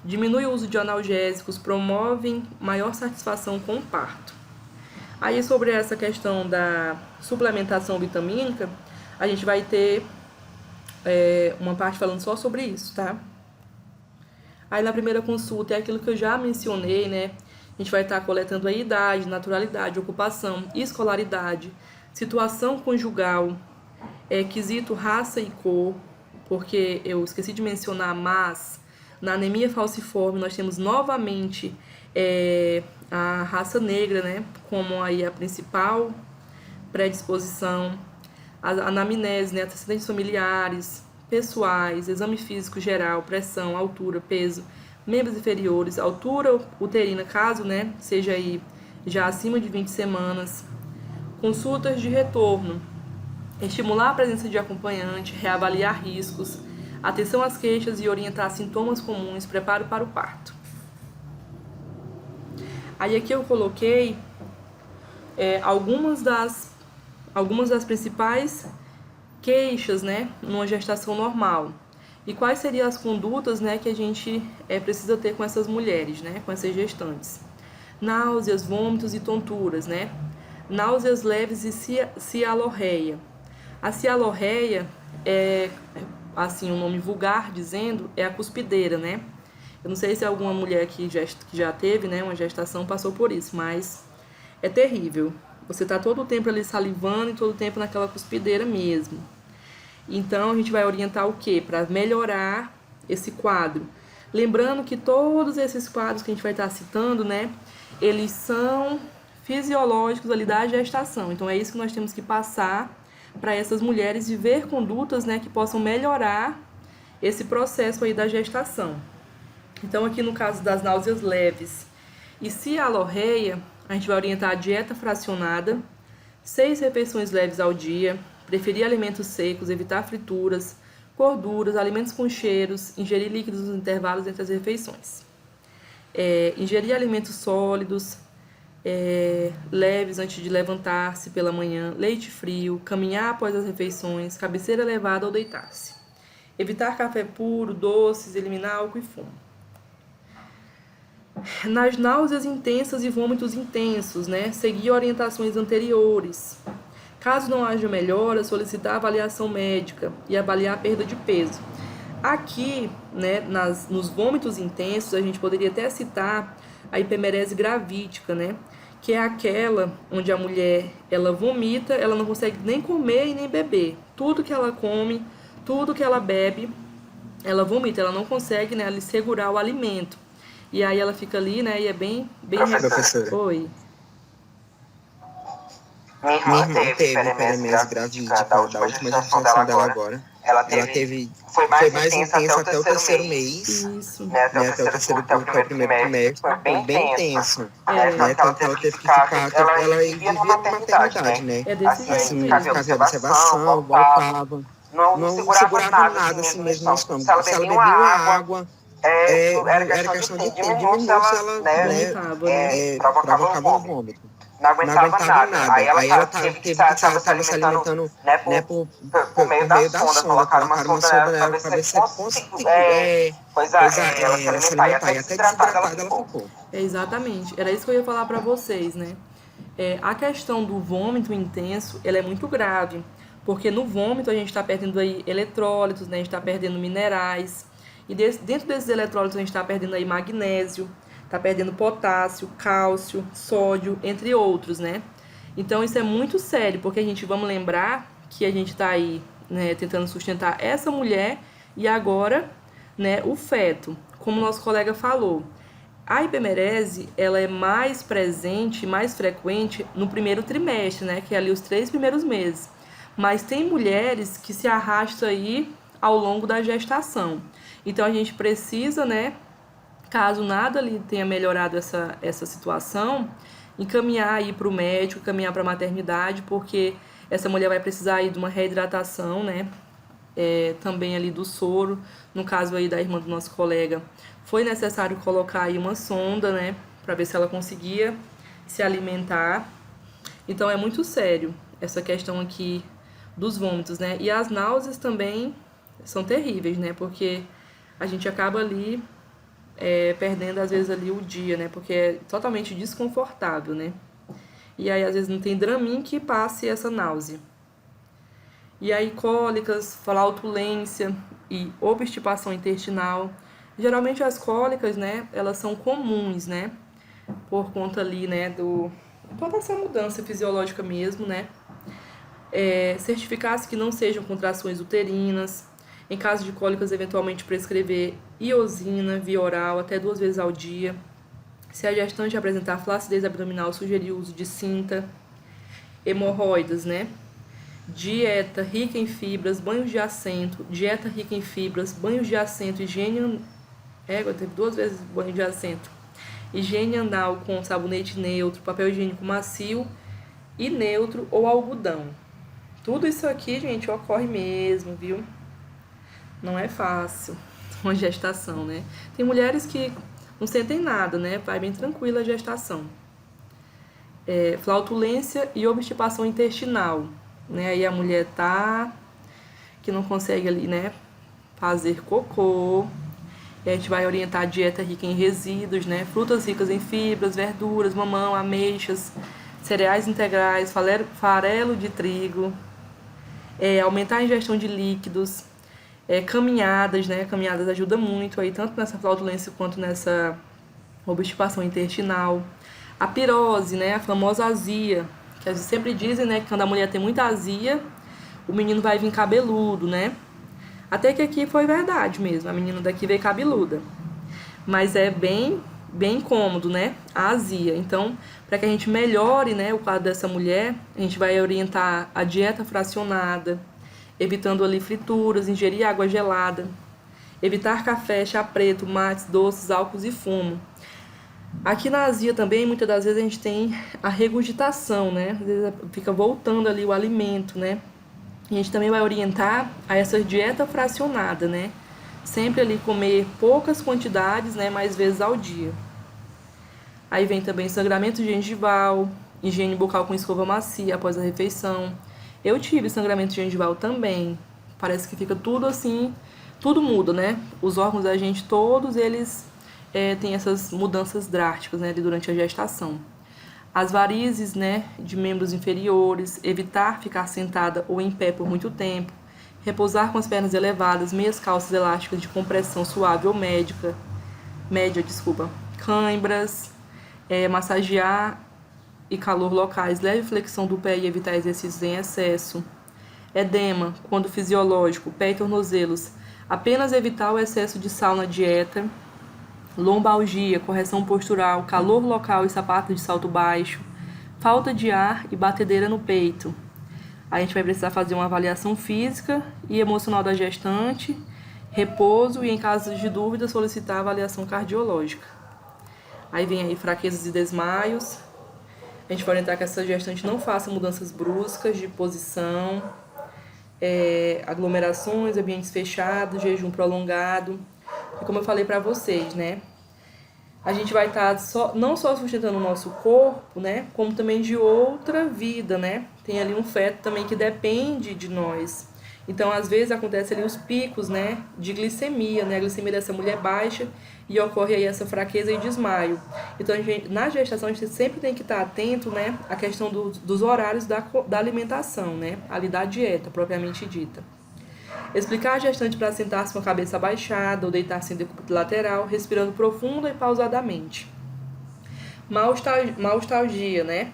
Diminui o uso de analgésicos, promovem maior satisfação com o parto. Aí sobre essa questão da suplementação vitamínica, a gente vai ter uma parte falando só sobre isso, tá? Aí na primeira consulta é aquilo que eu já mencionei, né? A gente vai estar coletando a idade, naturalidade, ocupação, escolaridade, situação conjugal, quesito raça e cor, porque eu esqueci de mencionar, mas na anemia falciforme nós temos novamente a raça negra, né? Como aí a principal predisposição, a anamnese, né? Antecedentes familiares, pessoais, exame físico geral, pressão, altura, peso, membros inferiores, altura uterina, caso, né, seja aí já acima de 20 semanas, consultas de retorno, estimular a presença de acompanhante, reavaliar riscos, atenção às queixas e orientar sintomas comuns, preparo para o parto. Aí aqui eu coloquei algumas das principais queixas, né, numa gestação normal. E quais seriam as condutas, né, que a gente precisa ter com essas mulheres, né, com essas gestantes? Náuseas, vômitos e tonturas, né? Náuseas leves e cialorreia. A cialorreia assim, um nome vulgar dizendo, é a cuspideira, né? Eu não sei se alguma mulher que já teve, né, uma gestação passou por isso, mas é terrível. Você tá todo o tempo ali salivando e todo o tempo naquela cuspideira mesmo. Então, a gente vai orientar o quê? Para melhorar esse quadro. Lembrando que todos esses quadros que a gente vai estar citando, né, eles são fisiológicos ali da gestação. Então, é isso que nós temos que passar para essas mulheres e ver condutas, né, que possam melhorar esse processo aí da gestação. Então, aqui no caso das náuseas leves e cialorreia, a gente vai orientar a dieta fracionada, 6 refeições leves ao dia, preferir alimentos secos, evitar frituras, gorduras, alimentos com cheiros, ingerir líquidos nos intervalos entre as refeições. Ingerir alimentos sólidos, leves antes de levantar-se pela manhã, leite frio, caminhar após as refeições, cabeceira elevada ou deitar-se. Evitar café puro, doces, eliminar álcool e fumo. Nas náuseas intensas e vômitos intensos, né, seguir orientações anteriores. Caso não haja melhora, solicitar avaliação médica e avaliar a perda de peso. Aqui, né, nos vômitos intensos, a gente poderia até citar a hipermerese gravídica, né, que é aquela onde a mulher, ela vomita, ela não consegue nem comer e nem beber. Tudo que ela come, tudo que ela bebe, ela vomita, ela não consegue, né, ali segurar o alimento. E aí ela fica ali, né, e é bem... Professora. Oi. Minha Minha irmã irmã teve teve hiperemese hiperemese gravídica da gravídica da última última gestação dela gestação dela agora. agora. Ela Ela teve. teve, Foi foi mais mais intensa até intensa o até o terceiro terceiro mês, mês, Isso. né? Até o né? Até o terceiro terceiro, turno, até o até o primeiro primeiro trimestre. trimestre, Foi foi bem bem intenso, tenso, né? É, Tanto né? que ela Tanto que teve ela que teve que ficar. ficar, Ela ela vivia numa vivia numa maternidade, né? maternidade, né? é desse Assim, jeito Assim, ficava em mesmo. ficava em observação, observação, voltava. voltava, Não não segurava segurava nada assim nada assim mesmo no mesmo no estômago. Se estômago. ela Se ela bebia uma bebia uma água, água, era era questão de questão de tempo. tempo, de Diminuiu se minutos ela, ela, né, né, Vomitava, né? provocava um provocava um vômito. vômito. Não Não aguentava aguentava nada. Aí nada. ela Aí ela teve que teve que tava se tava se alimentando, alimentando, né, né, por meio por da meio da sonda. sonda. Colocaram uma Colocaram uma sonda nela sonda para nela ver para se ver se ela se se alimentar. E alimentar. até E até desidratada ela desidratada ela ficou. ficou. É exatamente. Era isso que eu ia falar pra vocês, né? A questão do vômito intenso, ela é muito grave, porque no vômito a gente está perdendo aí eletrólitos, né? A gente está perdendo minerais, e dentro desses eletrólitos a gente está perdendo aí magnésio, está perdendo potássio, cálcio, sódio, entre outros, né? Então isso é muito sério, porque a gente, vamos lembrar que a gente está aí, né, tentando sustentar essa mulher e agora, né, o feto, como nosso colega falou. A hipermerese, ela é mais presente, mais frequente no primeiro trimestre, né, que é ali os 3 primeiros meses. Mas tem mulheres que se arrastam aí ao longo da gestação. Então a gente precisa, né, caso nada ali tenha melhorado essa situação, encaminhar aí para o médico, encaminhar para a maternidade, porque essa mulher vai precisar aí de uma reidratação, né? Também ali do soro. No caso aí da irmã do nosso colega, foi necessário colocar aí uma sonda, né? Para ver se ela conseguia se alimentar. Então é muito sério essa questão aqui dos vômitos, né? E as náuseas também são terríveis, né? Porque a gente acaba ali perdendo às vezes ali o dia, né? Porque é totalmente desconfortável, né? E aí às vezes não tem Dramin que passe essa náusea. E aí cólicas, flautulência e obstipação intestinal. Geralmente as cólicas, né, elas são comuns, né? Por conta ali, né, do toda essa mudança fisiológica mesmo, né? Certificar-se que não sejam contrações uterinas. Em caso de cólicas, eventualmente prescrever iosina via oral até 2 vezes ao dia. Se a gestante apresentar flacidez abdominal, sugerir o uso de cinta. Hemorroidas, né? Dieta rica em fibras, banhos de assento, dieta rica em fibras, banhos de assento, higiene. Teve 2 vezes banho de assento. Higiene anal com sabonete neutro, papel higiênico macio e neutro ou algodão. Tudo isso aqui, gente, ocorre mesmo, viu? Não é fácil uma gestação, né? Tem mulheres que não sentem nada, né? Vai bem tranquila a gestação. Flautulência e obstipação intestinal, né? Aí a mulher tá que não consegue ali, né, fazer cocô. E a gente vai orientar a dieta rica em resíduos, né? Frutas ricas em fibras, verduras, mamão, ameixas, cereais integrais, farelo de trigo, aumentar a ingestão de líquidos, caminhadas, né? Caminhadas ajuda muito aí, tanto nessa flautulência quanto nessa obstipação intestinal. A pirose, né? A famosa azia, que eles sempre dizem, né, que quando a mulher tem muita azia, o menino vai vir cabeludo, né? Até que aqui foi verdade mesmo, a menina daqui veio cabeluda. Mas é bem incômodo, né? A azia. Então, para que a gente melhore, né, o quadro dessa mulher, a gente vai orientar a dieta fracionada, evitando ali frituras, ingerir água gelada, evitar café, chá preto, mates, doces, álcools e fumo. Aqui na azia também, muitas das vezes a gente tem a regurgitação, né? Às vezes fica voltando ali o alimento, né? A gente também vai orientar a essa dieta fracionada, né? Sempre ali comer poucas quantidades, né? Mais vezes ao dia. Aí vem também sangramento gengival, higiene bucal com escova macia após a refeição. Eu tive sangramento gengival também. Parece que fica tudo assim, tudo muda, né? Os órgãos da gente, todos eles têm essas mudanças drásticas, né? Durante a gestação. As varizes, né, de membros inferiores, evitar ficar sentada ou em pé por muito tempo, repousar com as pernas elevadas, meias calças elásticas de compressão suave ou média, cãibras, massagear e calor locais, leve flexão do pé e evitar exercícios em excesso, edema, quando fisiológico, pé e tornozelos, apenas evitar o excesso de sal na dieta, lombalgia, correção postural, calor local e sapato de salto baixo, falta de ar e batedeira no peito. A gente vai precisar fazer uma avaliação física e emocional da gestante, repouso e, em caso de dúvida, solicitar avaliação cardiológica. Aí vem aí fraquezas e desmaios. A gente vai orientar que essa gestante não faça mudanças bruscas de posição, aglomerações, ambientes fechados, jejum prolongado. E como eu falei para vocês, né? A gente vai estar não só sustentando o nosso corpo, né? Como também de outra vida, né? Tem ali um feto também que depende de nós. Então, às vezes, acontece ali os picos, né? De glicemia, né? A glicemia dessa mulher baixa e ocorre aí essa fraqueza e desmaio. Então, na gestação, a gente sempre tem que estar atento, né? À questão dos horários da alimentação, né? Ali da dieta, propriamente dita. Explicar a gestante para sentar-se com a cabeça abaixada ou deitar-se em decúbito lateral, respirando profunda e pausadamente. Malstalgia, né?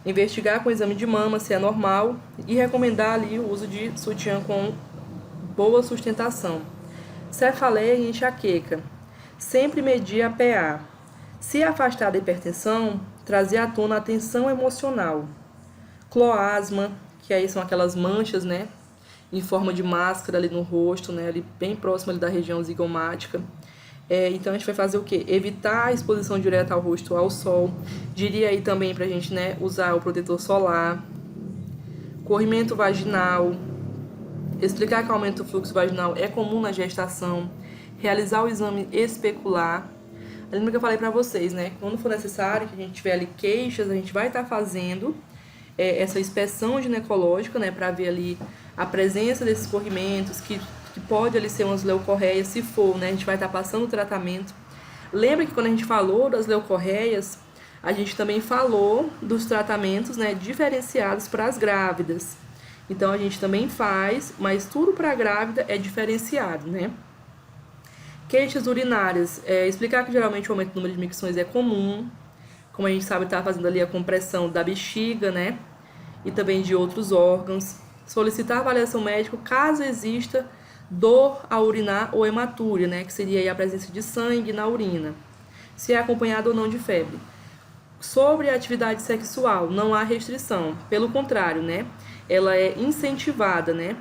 Investigar com o exame de mama se é normal e recomendar ali o uso de sutiã com boa sustentação. Cefaleia e enxaqueca. Sempre medir a PA. Se afastar da hipertensão, trazer à tona a tensão emocional. Cloasma, que aí são aquelas manchas, né? Em forma de máscara ali no rosto, né, ali bem próximo ali da região zigomática. Então, a gente vai fazer o quê? Evitar a exposição direta ao rosto ao sol. Diria aí também pra gente, né, usar o protetor solar. Corrimento vaginal. Explicar que o aumento do fluxo vaginal é comum na gestação. Realizar o exame especular. Lembra que eu falei pra vocês, né? Quando for necessário, que a gente tiver ali queixas, a gente vai estar fazendo essa inspeção ginecológica, né, para ver ali a presença desses corrimentos, que pode ali ser umas leucorreias, se for, né, a gente vai estar passando o tratamento. Lembra que quando a gente falou das leucorreias, a gente também falou dos tratamentos, né, diferenciados para as grávidas. Então, a gente também faz, mas tudo para a grávida é diferenciado, né? Queixas urinárias. Explicar que geralmente o aumento do número de micções é comum. Como a gente sabe, está fazendo ali a compressão da bexiga, né? E também de outros órgãos. Solicitar avaliação médica caso exista dor a urinar ou hematúria, né? Que seria aí a presença de sangue na urina. Se é acompanhado ou não de febre. Sobre a atividade sexual, não há restrição. Pelo contrário, né? Ela é incentivada, né?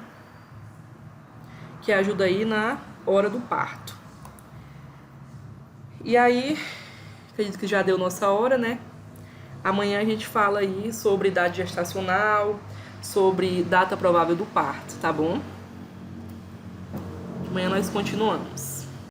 Que ajuda aí na hora do parto. E aí, acredito que já deu nossa hora, né? Amanhã a gente fala aí sobre idade gestacional, sobre data provável do parto, tá bom? Amanhã nós continuamos.